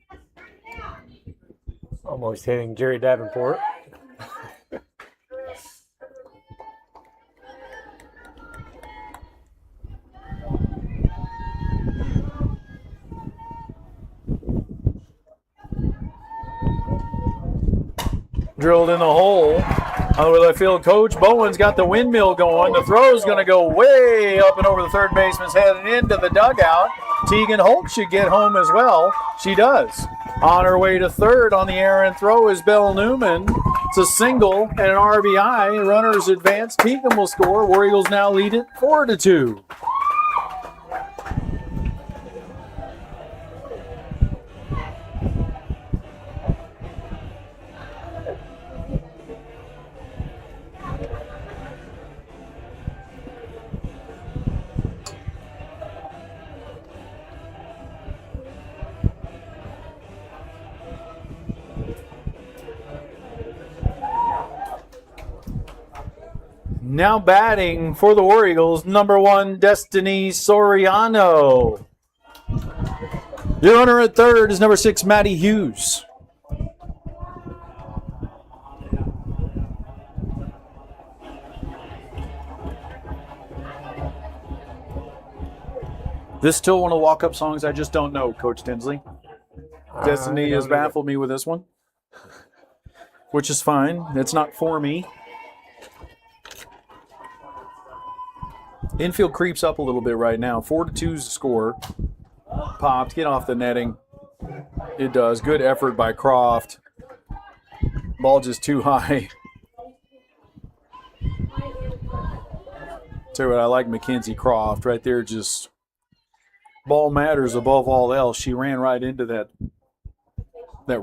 Almost hitting Jerry Davenport. Drilled in the hole. On the left field, Coach Bowen's got the windmill going. The throw's going to go way up and over the third baseman's head and into the dugout. Teagan Holt should get home as well. She does. On her way to third on the errant throw is Belle Newman. It's a single and an RBI. Runners advance. Teagan will score. War Eagles now lead it 4-2. Now batting for the War Eagles, number 1, Destiny Soriano. The runner at third is number 6, Maddie Hughes. This still one of the walk-up songs I just don't know, Coach Tinsley. Destiny has baffled me with this one, which is fine. It's not for me. Infield creeps up a little bit right now. 4-2 is the score. Popped, get off the netting. It does. Good effort by Croft. Ball just too high. Tell you what, I like Mackenzie Croft right there. Just ball matters above all else. She ran right into that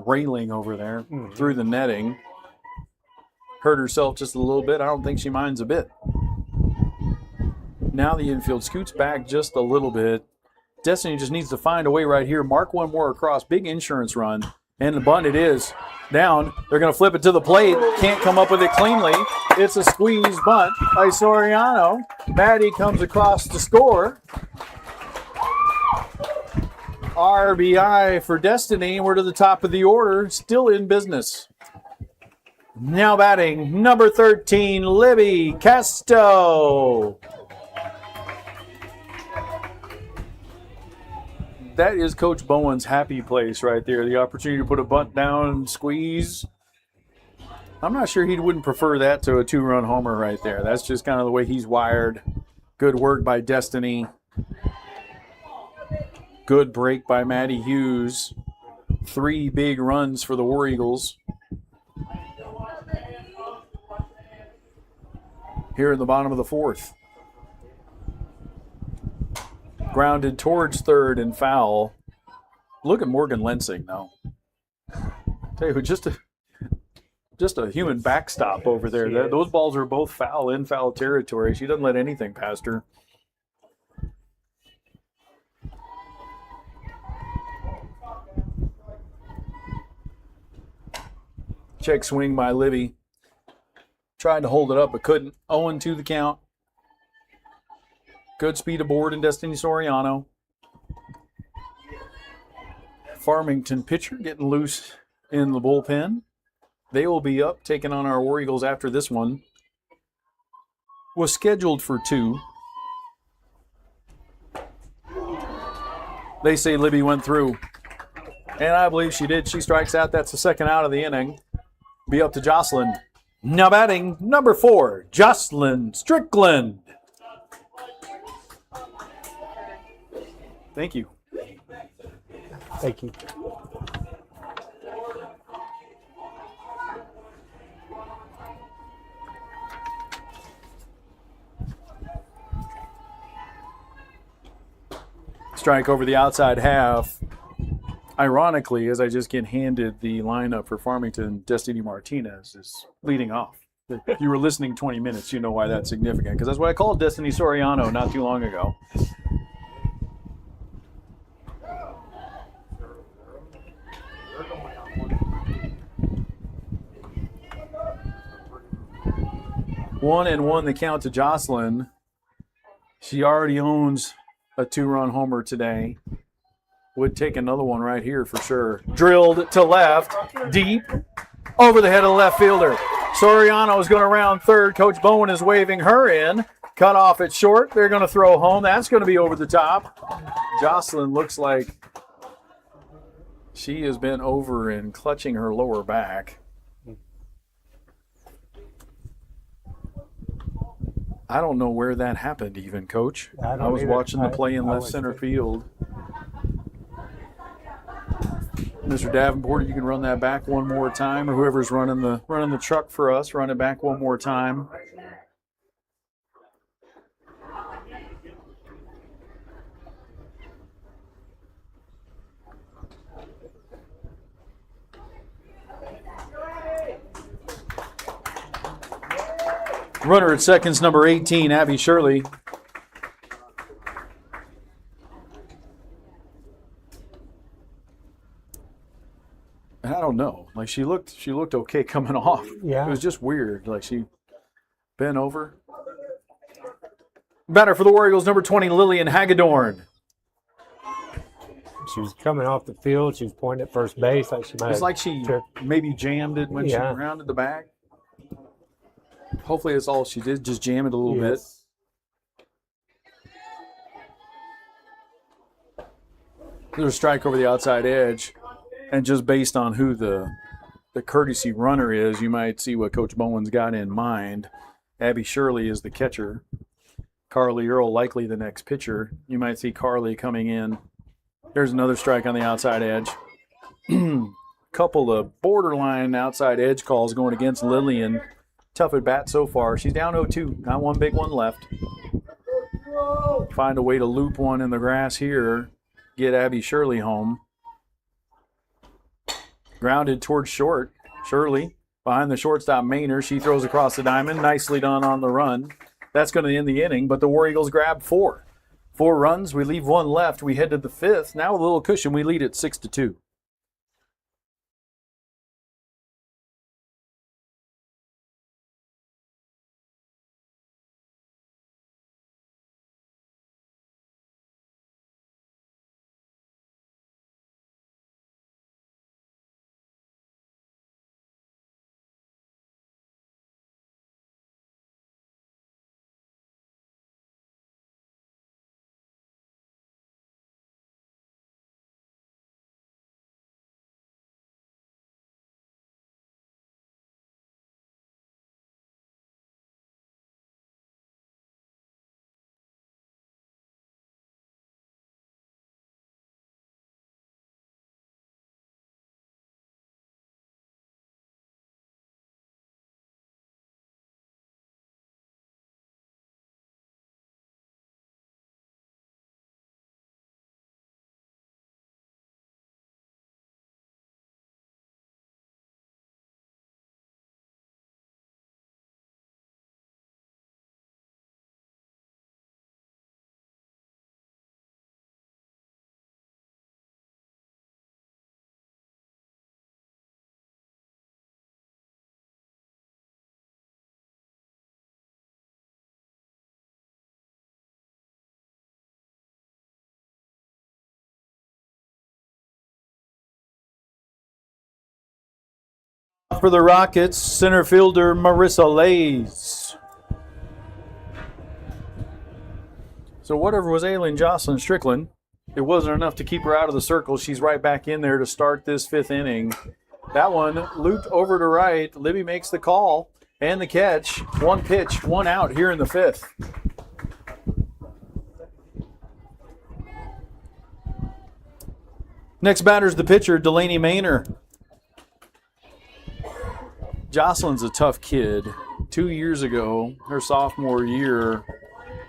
railing over there through the netting. Hurt herself just a little bit. I don't think she minds a bit. Now the infield scoots back just a little bit. Destiny just needs to find a way right here. Mark one more across. Big insurance run. And the bunt it is. Down. They're going to flip it to the plate. Can't come up with it cleanly. It's a squeeze bunt by Soriano. Maddie comes across to score. RBI for Destiny. We're to the top of the order. Still in business. Now batting, number 13, Libby Casto. That is Coach Bowen's happy place right there. The opportunity to put a bunt down and squeeze. I'm not sure he wouldn't prefer that to a 2-run homer right there. That's just kind of the way he's wired. Good work by Destiny. Good break by Maddie Hughes. 3 big runs for the War Eagles. Here in the bottom of the fourth. Grounded towards third and foul. Look at Morgan Lensing now. Tell you, just a human backstop over there. Those balls are both foul in foul territory. She doesn't let anything past her. Check swing by Libby. Tried to hold it up but couldn't. 0-2 the count. Good speed aboard in Destiny Soriano. Farmington pitcher getting loose in the bullpen. They will be up, taking on our War Eagles after this one. Was scheduled for 2. They say Libby went through. And I believe she did. She strikes out. That's the second out of the inning. Be up to Jocelyn. Now batting, number 4, Jocelyn Strickland. Thank you. Thank you. Strike over the outside half. Ironically, as I just get handed the lineup for Farmington, Destiny Martinez is leading off. If you were listening 20 minutes, you know why that's significant, because that's what I called Destiny Soriano not too long ago. One and one the count to Jocelyn. She already owns a 2-run homer today. Would take another one right here for sure. Drilled to left, deep, over the head of the left fielder. Soriano is going to round third. Coach Bowen is waving her in. Cut off at short. They're going to throw home. That's going to be over the top. Jocelyn looks like she has been over and clutching her lower back. I don't know where that happened even, Coach. I was watching the play in left center field. Mr. Davenport, you can run that back one more time, or whoever's running the truck for us, run it back one more time. Runner at second's number 18, Abby Shirley. And I don't know. Like she looked okay coming off. Yeah. It was just weird. Like she bent over. Batter for the War Eagles, number 20, Lillian Hagedorn. She was coming off the field. She was pointing at first base. Like she might. It's like she maybe jammed it when she rounded the bag. Hopefully that's all she did, just jam it a little bit. There's a strike over the outside edge. And just based on who the courtesy runner is, you might see what Coach Bowen's got in mind. Abby Shirley is the catcher. Carly Earl likely the next pitcher. You might see Carly coming in. There's another strike on the outside edge. Couple of borderline outside edge calls going against Lillian. Tough at bat so far. She's down 0-2. Got one big one left. Find a way to loop one in the grass here. Get Abby Shirley home. Grounded towards short. Shirley behind the shortstop Maynor. She throws across the diamond. Nicely done on the run. That's going to end the inning, but the War Eagles grab 4. 4 runs. We leave 1 left. We head to the 5th. Now with a little cushion, we lead it 6-2. For the Rockets, center fielder Marissa Lays. So whatever was ailing Jocelyn Strickland, it wasn't enough to keep her out of the circle. She's right back in there to start this 5th inning. That one looped over to right. Libby makes the call and the catch. 1 pitch, 1 out here in the 5th. Next batter's the pitcher, Delaney Maynor. Jocelyn's a tough kid. 2 years ago, her sophomore year,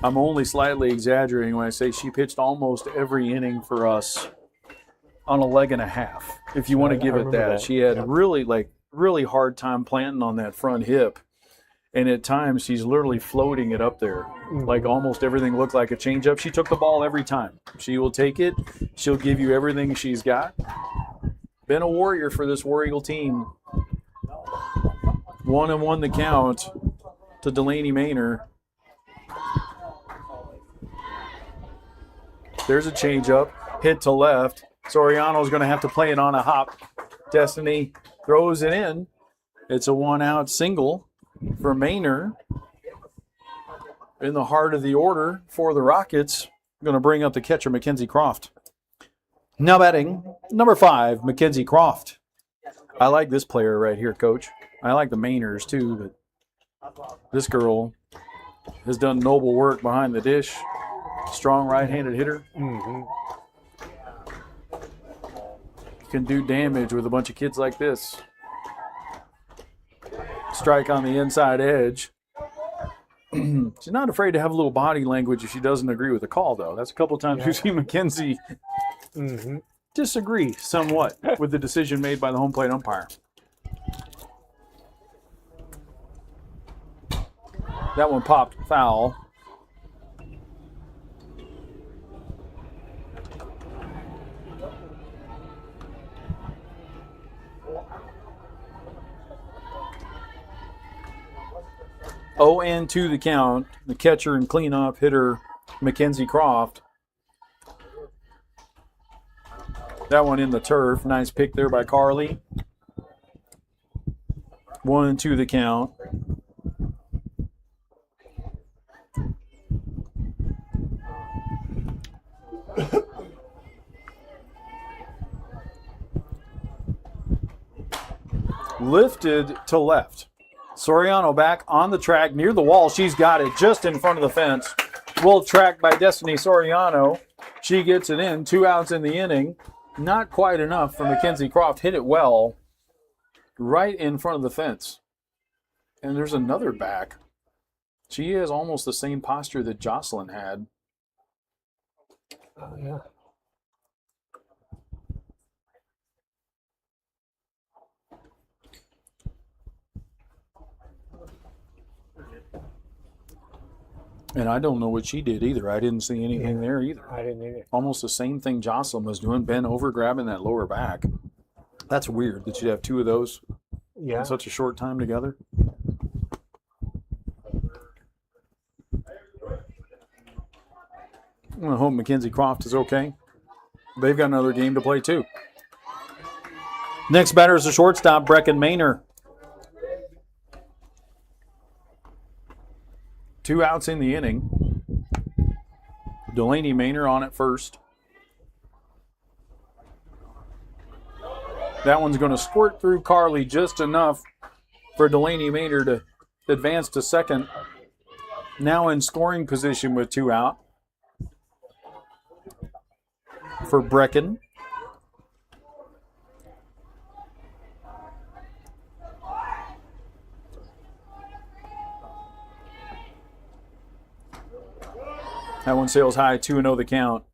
I'm only slightly exaggerating when I say she pitched almost every inning for us on a leg and a half, if you want to I give it remember that. that. She had Yep. really hard time planting on that front hip. And at times, she's literally floating it up there. Like almost everything looked like a changeup. She took the ball every time. She will take it. She'll give you everything she's got. Been a warrior for this War Eagle team. 1-1 the count to Delaney Maynor. There's a changeup. Hit to left. Soriano's going to have to play it on a hop. Destiny throws it in. It's a 1-out single for Maynor. In the heart of the order for the Rockets, going to bring up the catcher, Mackenzie Croft. Now batting, number 5, Mackenzie Croft. I like this player right here, Coach. I like the Maynors too, but this girl has done noble work behind the dish. Strong right-handed hitter. Can do damage with a bunch of kids like this. Strike on the inside edge. She's not afraid to have a little body language if she doesn't agree with the call, though. That's a couple times we've seen Mackenzie disagree somewhat with the decision made by the home plate umpire. That one popped foul. And 2 the count. The catcher and cleanup hitter, Mackenzie Croft. That one in the turf. Nice pick there by Carly. 1-2 the count. Lifted to left. Soriano back on the track near the wall. She's got it just in front of the fence. Well tracked by Destiny Soriano. She gets it in. 2 outs in the inning. Not quite enough for Mackenzie Croft. Hit it well. Right in front of the fence. And there's another back. She has almost the same posture that Jocelyn had. Oh, yeah. And I don't know what she did either. I didn't see anything there either. I didn't either. Almost the same thing Jocelyn was doing, bent over, grabbing that lower back. That's weird that you'd have 2 of those Yeah. in such a short time together. I hope Mackenzie Croft is okay. They've got another game to play too. Next batter is the shortstop, Brecken Maynor. 2 outs in the inning. Delaney Maynor on at first. That one's going to squirt through Carly just enough for Delaney Maynor to advance to second. Now in scoring position with 2 out for Brecken. That one sails high, 2-0 the count.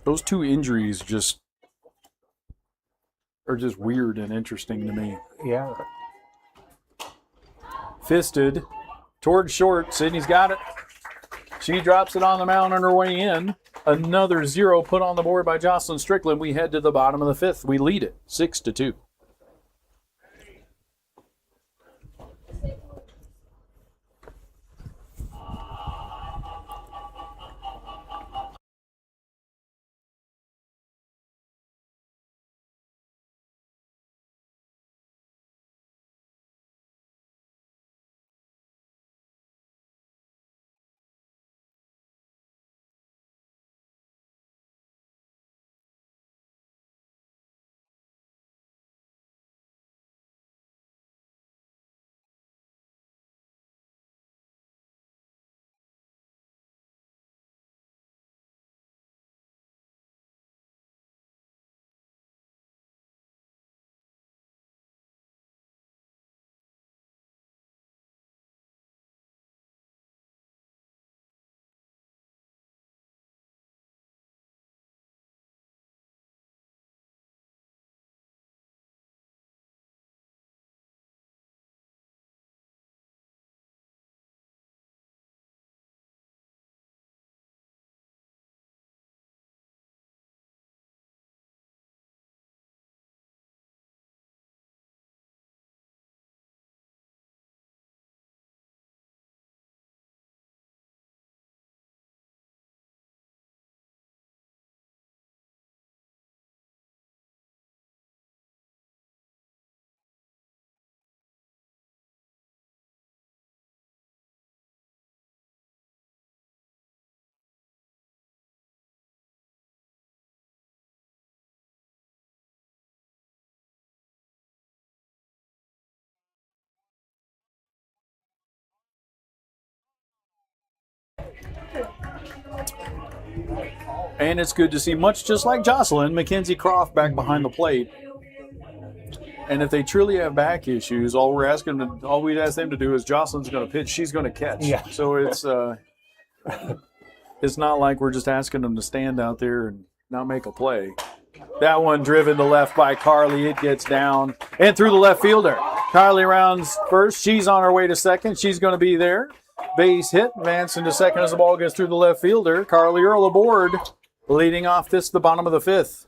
Those 2 injuries are just weird and interesting to me. Yeah. Fisted towards short. Sydney's got it. She drops it on the mound on her way in. Another 0 put on the board by Jocelyn Strickland. We head to the bottom of the 5th. We lead it 6-2. And it's good to see, much just like Jocelyn, Mackenzie Croft back behind the plate. And if they truly have back issues, all we'd ask them to do is Jocelyn's going to pitch, she's going to catch. Yeah. So it's not like we're just asking them to stand out there and not make a play. That one driven to left by Carly. It gets down and through the left fielder. Carly rounds first. She's on her way to second. She's going to be there. Base hit. Advancing to second as the ball gets through the left fielder. Carly Earl aboard. Leading off the bottom of the fifth.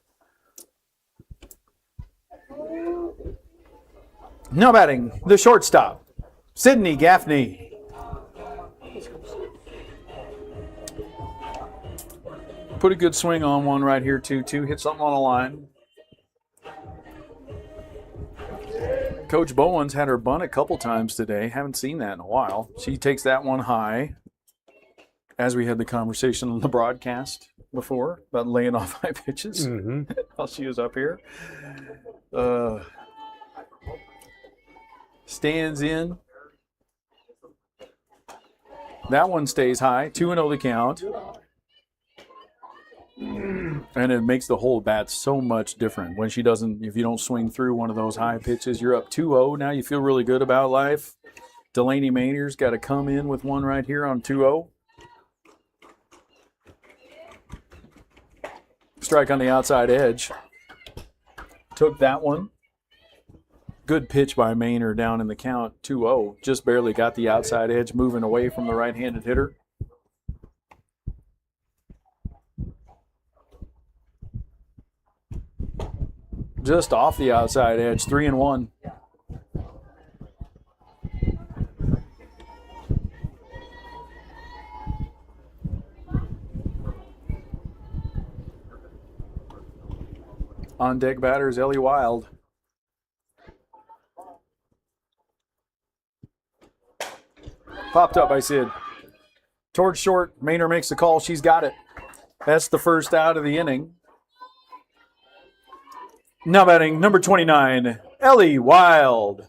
Now batting, the shortstop, Sydney Gaffney. Put a good swing on one right here, 2-2. Hit something on the line. Coach Bowen's had her bunt a couple times today. Haven't seen that in a while. She takes that one high, as we had the conversation on the broadcast before about laying off high pitches while she was up here. Stands in. That one stays high. 2-0 the count. And it makes the whole bat so much different when she doesn't, if you don't swing through one of those high pitches, you're up 2-0. Now you feel really good about life. Delaney Maynard's got to come in with one right here on 2-0. Strike on the outside edge. Took that one. Good pitch by Maynard down in the count, 2-0. Just barely got the outside edge, moving away from the right-handed hitter. Just off the outside edge, 3-1. On deck batter is Ellie Wild. Popped up by Sid. Towards short, Maynard makes the call. She's got it. That's the first out of the inning. Now batting number 29, Ellie Wild.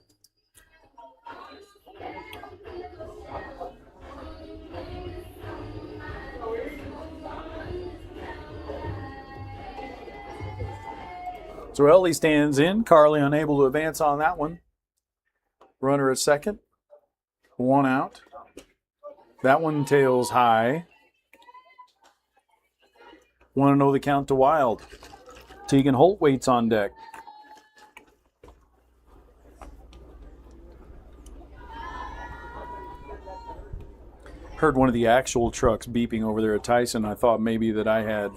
So Ellie stands in. Carly unable to advance on that one. Runner at second. One out. That one tails high. 1-0 the count to Wild. Tegan Holt waits on deck. Heard one of the actual trucks beeping over there at Tyson. I thought maybe that I had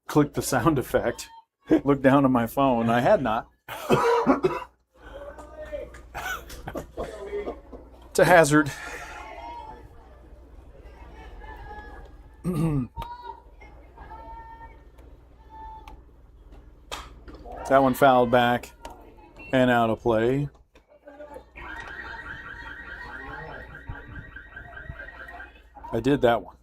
clicked the sound effect. Looked down at my phone. I had not. It's a hazard. That one fouled back and out of play. I did that one.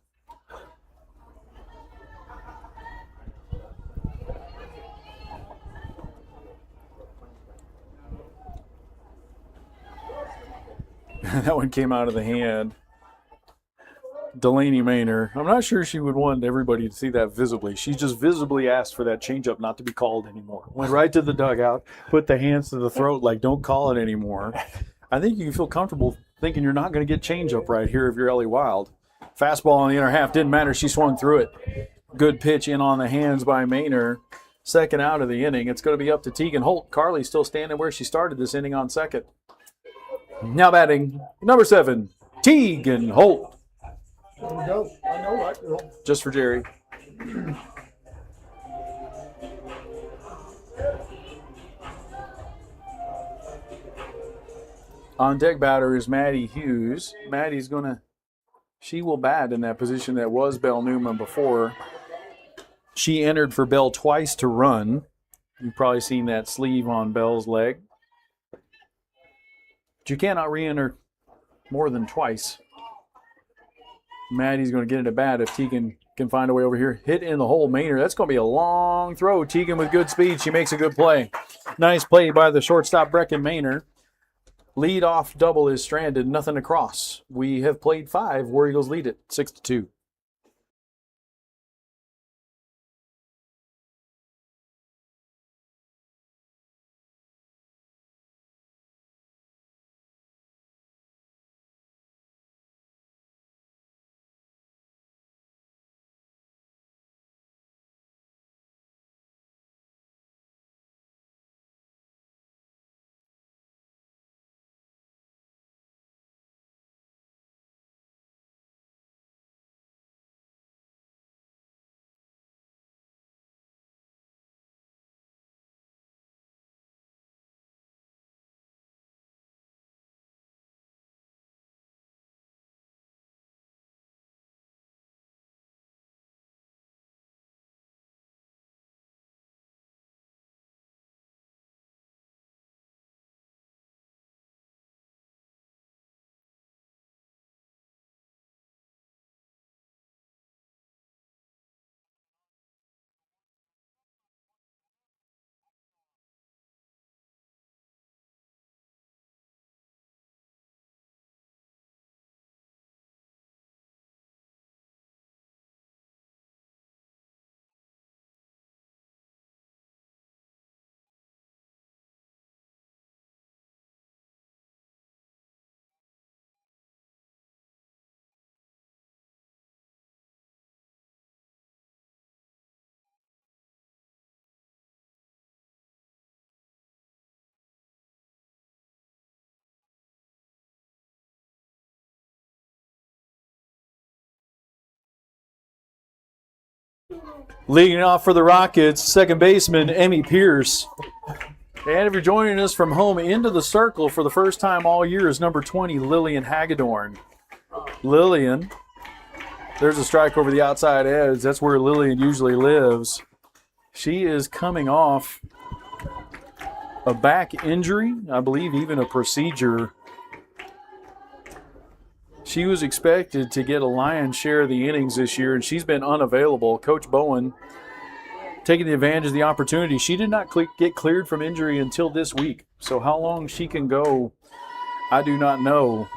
That one came out of the hand. Delaney Maynard. I'm not sure she would want everybody to see that visibly. She just visibly asked for that changeup not to be called anymore. Went right to the dugout, put the hands to the throat like, don't call it anymore. I think you can feel comfortable thinking you're not going to get changeup right here if you're Ellie Wild. Fastball on the inner half. Didn't matter. She swung through it. Good pitch in on the hands by Maynard. Second out of the inning. It's going to be up to Tegan Holt. Carly still standing where she started this inning on second. Now batting, number 7, Tegan Holt. There we go. I know that girl. Just for Jerry. On deck batter is Maddie Hughes. Maddie's she will bat in that position that was Belle Newman before. She entered for Belle twice to run. You've probably seen that sleeve on Belle's leg. But you cannot re-enter more than twice. Maddie's going to get it at bat if Tegan can find a way over here. Hit in the hole, Maynard. That's going to be a long throw. Tegan with good speed. She makes a good play. Nice play by the shortstop, Brecken Maynard. Lead off double is stranded. Nothing to cross. We have played 5. War Eagles lead it 6-2. Leading off for the Rockets, second baseman Emmy Pierce. And if you're joining us from home into the circle for the first time all year is number 20, Lillian Hagedorn. Lillian, there's a strike over the outside edge. That's where Lillian usually lives. She is coming off a back injury, I believe even a procedure. She was expected to get a lion's share of the innings this year, and she's been unavailable. Coach Bowen taking the advantage of the opportunity. She did not get cleared from injury until this week. So how long she can go, I do not know.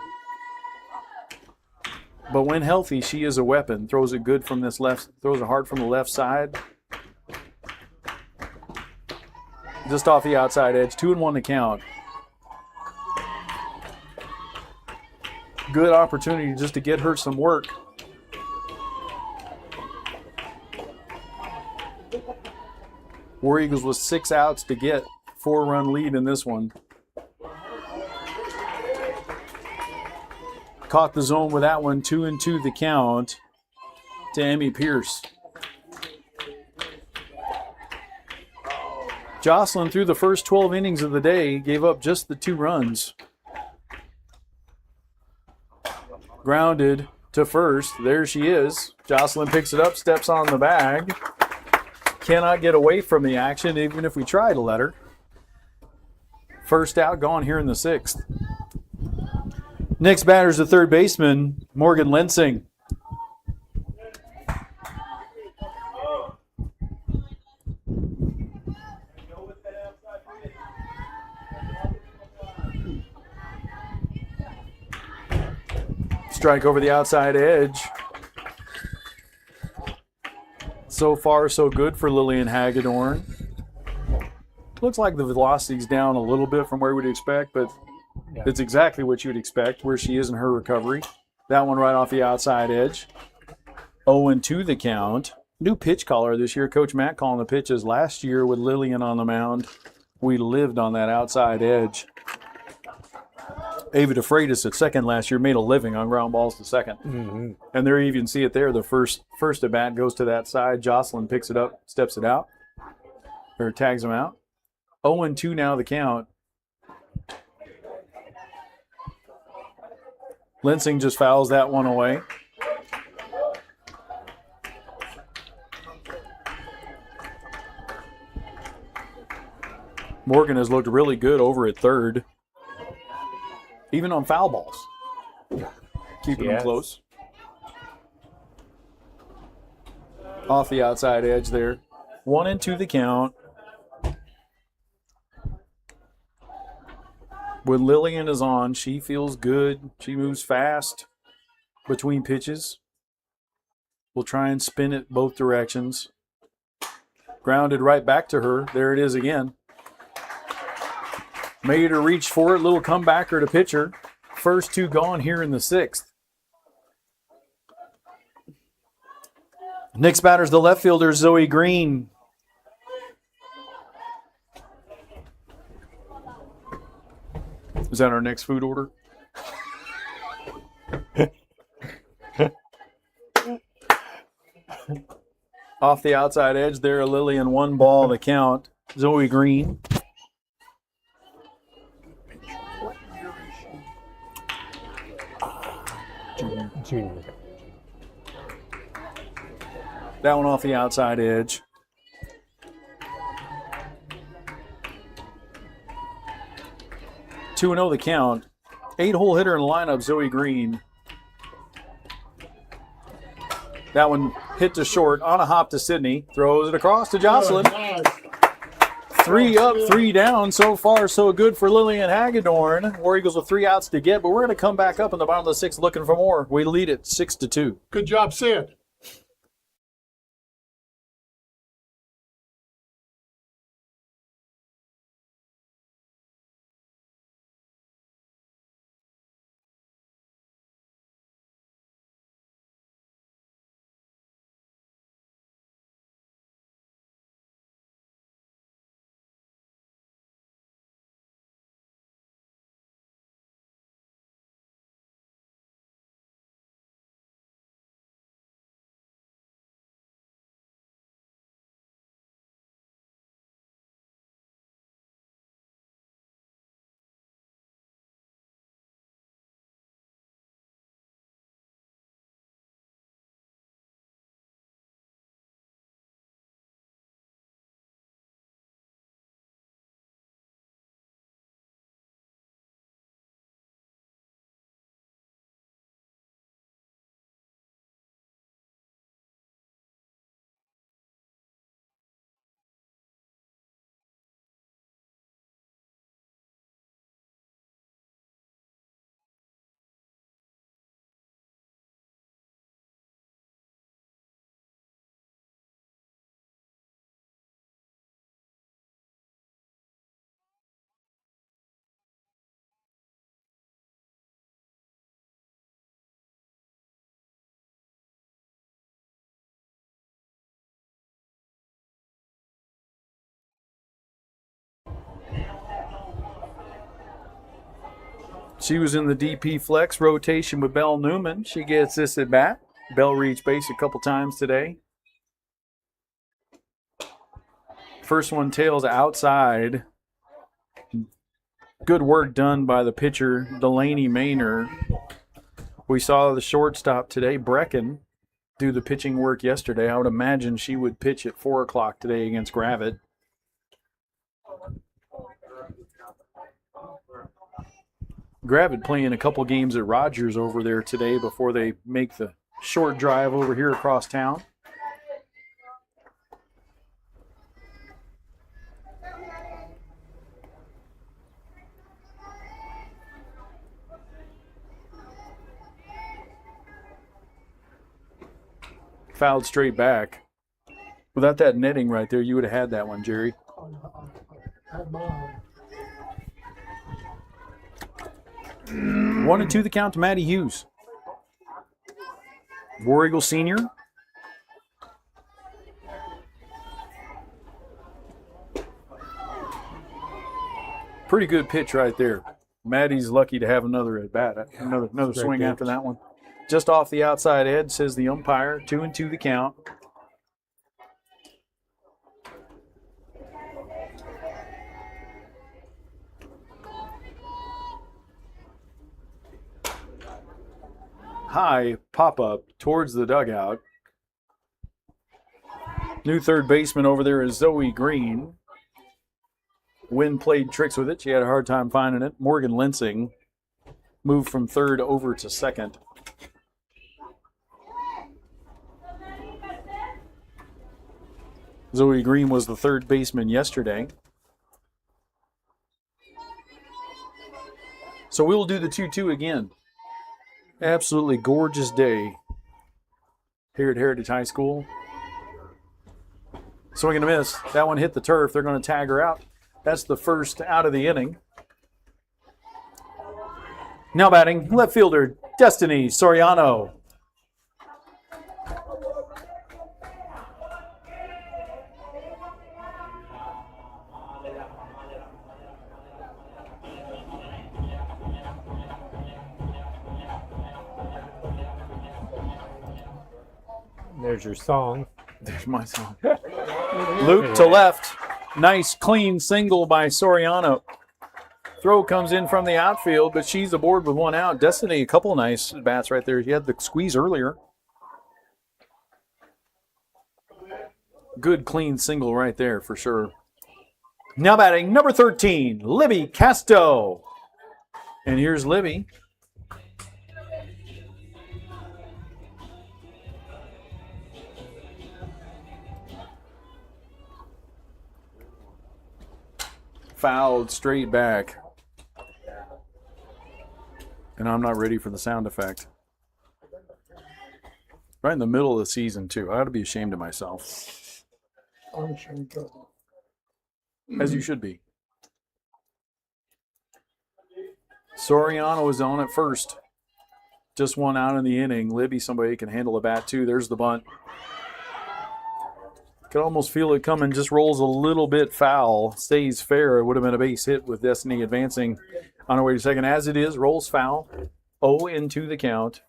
But when healthy, she is a weapon. Throws it good from this left, throws it hard from the left side. Just off the outside edge, 2-1 to count. Good opportunity just to get her some work. War Eagles with 6 outs to get 4-run lead in this one. Caught the zone with that one, 2-2 the count to Emmy Pierce. Jocelyn, through the first 12 innings of the day, gave up just the 2 runs. Grounded to first. There she is. Jocelyn picks it up, steps on the bag. Cannot get away from the action, even if we try to let her. First out gone here in the 6th. Next batter is the third baseman, Morgan Lensing. Strike over the outside edge. So far, so good for Lillian Hagedorn. Looks like the velocity's down a little bit from where we'd expect, but it's exactly what you'd expect where she is in her recovery. That one right off the outside edge. 0-2 the count. New pitch caller this year. Coach Matt calling the pitches. Last year with Lillian on the mound, we lived on that outside edge. Ava DeFreitas at second last year made a living on ground balls to second. Mm-hmm. And there you can see it there. The first at bat goes to that side. Jocelyn picks it up, steps it out, or tags him out. 0-2 now the count. Lensing just fouls that one away. Morgan has looked really good over at third. Even on foul balls. Keeping them close. Off the outside edge there. 1-2 the count. When Lillian is on, she feels good. She moves fast between pitches. We'll try and spin it both directions. Grounded right back to her. There it is again. Made her reach for it. Little comebacker to pitcher. First 2 gone here in the 6th. Next batter's the left fielder, Zoe Green. Is that our next food order? Off the outside edge there, Lillian 1 the count. Zoe Green. Junior. That one off the outside edge. Two 2-0 the count. 8-hole hitter in the lineup, Zoe Green. That one hit to short on a hop to Sydney. Throws it across to Jocelyn. Nice. 3 up, 3 down. So far, so good for Lillian Hagedorn. War Eagles with 3 outs to get, but we're going to come back up in the bottom of the 6th looking for more. We lead it 6-2. Good job, Sid. She was in the DP flex rotation with Belle Newman. She gets this at bat. Belle reached base a couple times today. First one tails outside. Good work done by the pitcher, Delaney Maynard. We saw the shortstop today, Brecken, do the pitching work yesterday. I would imagine she would pitch at 4 o'clock today against Gravett. Gravett playing a couple games at Rogers over there today before they make the short drive over here across town. Fouled straight back. Without that netting right there, you would have had that one, Jerry. Had mine. 1-2 the count to Matty Hughes. War Eagle Senior. Pretty good pitch right there. Matty's lucky to have another at bat, another Great swing pitch. after that one. Just off the outside edge, says the umpire. 2-2 the count. High pop-up towards the dugout. New third baseman over there is Zoe Green. Wynn played tricks with it. She had a hard time finding it. Morgan Linsing moved from third over to second. Zoe Green was the third baseman yesterday. So we will do the 2-2 again. Absolutely gorgeous day here at Heritage High School. Swing and a miss. That one hit the turf. They're going to tag her out. That's the first out of the inning. Now batting, left fielder Destiny Soriano. There's your song. There's my song. Loop to left. Nice clean single by Soriano. Throw comes in from the outfield, but she's aboard with one out. Destiny, a couple nice bats right there. She had the squeeze earlier. Good clean single right there for sure. Now batting number 13, Libby Casto. And here's Libby. Fouled straight back. And I'm not ready for the sound effect. Right in the middle of the season, too. I ought to be ashamed of myself. I'm sure you could. As you should be. Soriano is on at first. Just one out in the inning. Libby, somebody can handle a bat, too. There's the bunt. Could almost feel it coming, just rolls a little bit foul. Stays fair. It would have been a base hit with Destiny advancing on her way to second. As it is, rolls foul. 0-2 the count.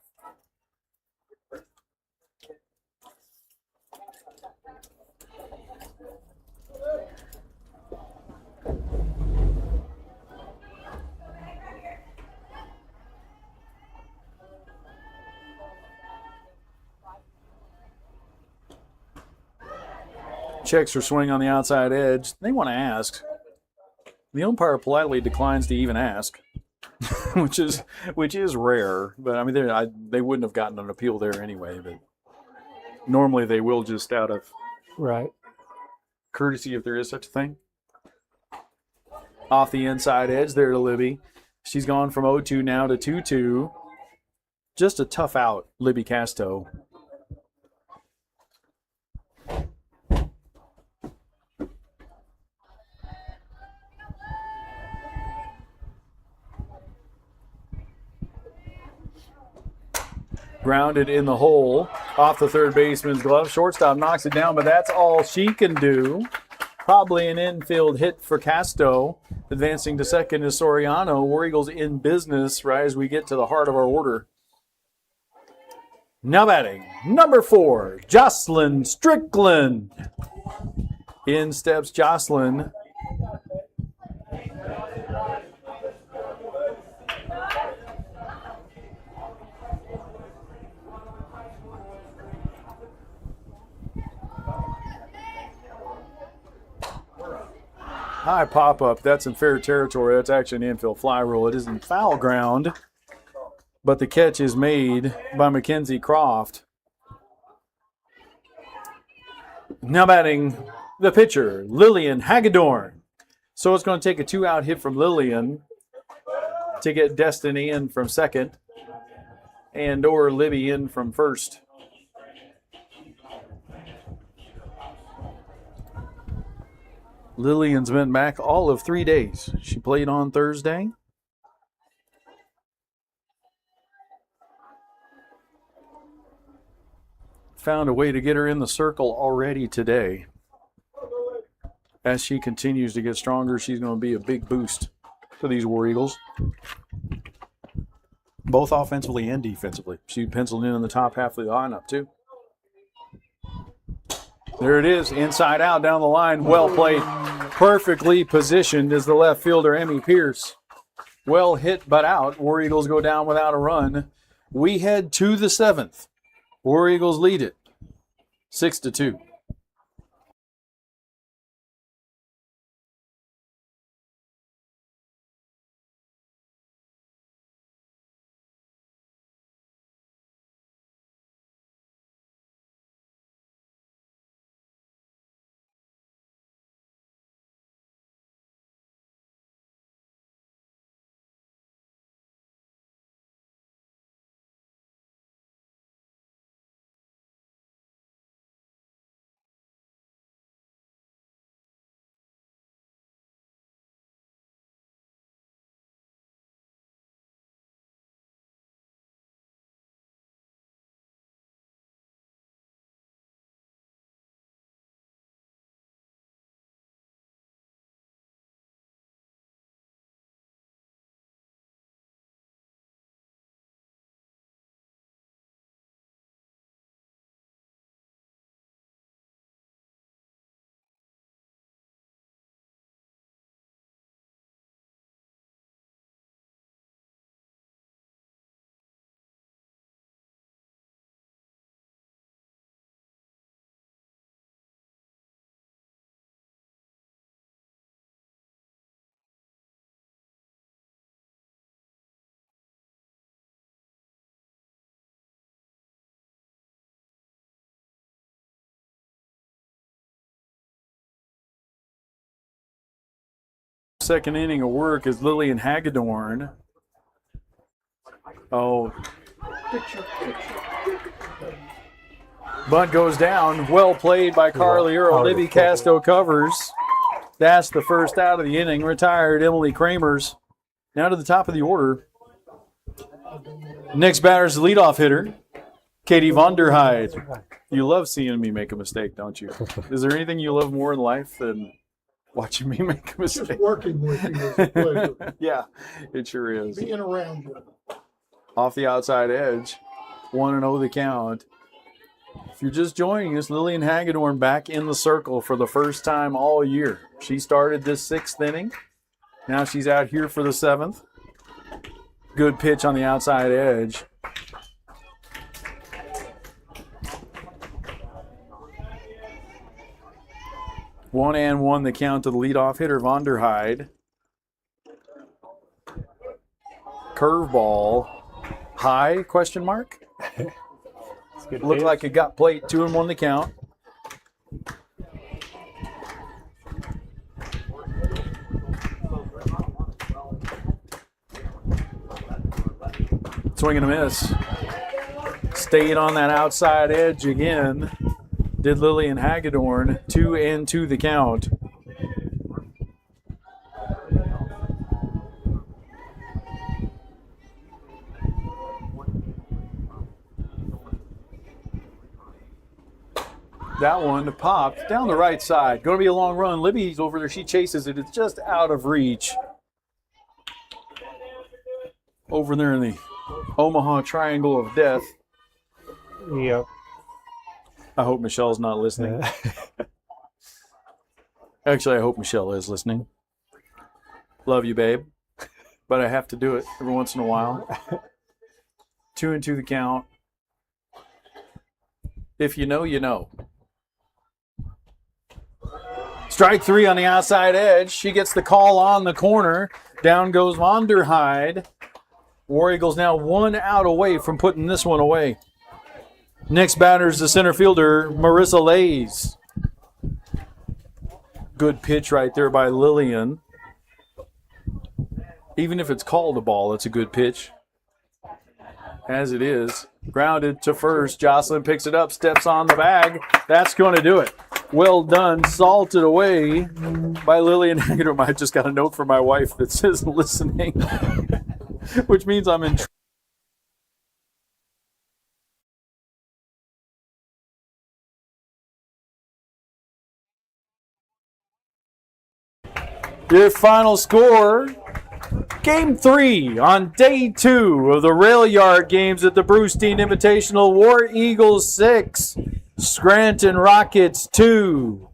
Checks her swing on the outside edge. They want to ask. The umpire politely declines to even ask, which is rare. But I mean, they wouldn't have gotten an appeal there anyway. But normally they will just out of courtesy, if there is such a thing. Off the inside edge there to Libby. She's gone from 0-2 now to 2-2. Just a tough out, Libby Casto. Grounded in the hole, off the third baseman's glove. Shortstop knocks it down, but that's all she can do. Probably an infield hit for Casto. Advancing to second is Soriano. War Eagles in business right as we get to the heart of our order. Now batting, number 4, Jocelyn Strickland. In steps Jocelyn. High pop-up. That's in fair territory. That's actually an infield fly rule. It is in foul ground, but the catch is made by Mackenzie Croft. Now batting the pitcher, Lillian Hagedorn. So it's going to take a 2-out hit from Lillian to get Destiny in from second and or Libby in from first. Lillian's been back all of 3 days. She played on Thursday. Found a way to get her in the circle already today. As she continues to get stronger, she's going to be a big boost for these War Eagles. Both offensively and defensively. She penciled in the top half of the lineup, too. There it is, inside out down the line. Well played. Perfectly positioned is the left fielder, Emmy Pierce. Well hit, but out. War Eagles go down without a run. We head to the 7th. War Eagles lead it 6-2. Second inning of work is Lillian Hagedorn. Oh. Bunt goes down. Well played by Carly Earl. Libby Casto covers. That's the first out of the inning. Retired Emily Kramers. Now to the top of the order. Next batter is the leadoff hitter, Katie Vonderheide. You love seeing me make a mistake, don't you? Is there anything you love more in life than watching me make a mistake? Just working with you is a pleasure. Yeah, it sure is. Being around you. Off the outside edge, 1-0 the count. If you're just joining us, Lillian Hagedorn back in the circle for the first time all year. She started this 6th inning. Now she's out here for the 7th. Good pitch on the outside edge. One and one the count to the leadoff hitter, Vonderheide. Curveball. High, question mark? Looked like it got plate, 2-1 the count. Swing and a miss. Stayed on that outside edge again. Did Lillian Hagedorn. 2-2 the count. That one popped down the right side. Going to be a long run. Libby's over there. She chases it. It's just out of reach. Over there in the Omaha Triangle of Death. Yep. I hope Michelle's not listening. Actually, I hope Michelle is listening. Love you, babe. But I have to do it every once in a while. 2-2 the count. If you know, you know. Strike 3 on the outside edge. She gets the call on the corner. Down goes Vonderheide. War Eagles now 1 out away from putting this one away. Next batter is the center fielder, Marissa Lays. Good pitch right there by Lillian. Even if it's called a ball, it's a good pitch. As it is. Grounded to first. Jocelyn picks it up, steps on the bag. That's going to do it. Well done. Salted away by Lillian Hagedorn. I just got a note from my wife that says listening, which means I'm in. Your final score, Game 3 on Day 2 of the Rail Yard games at the Brewstein Invitational. War Eagles 6, Scranton Rockets 2.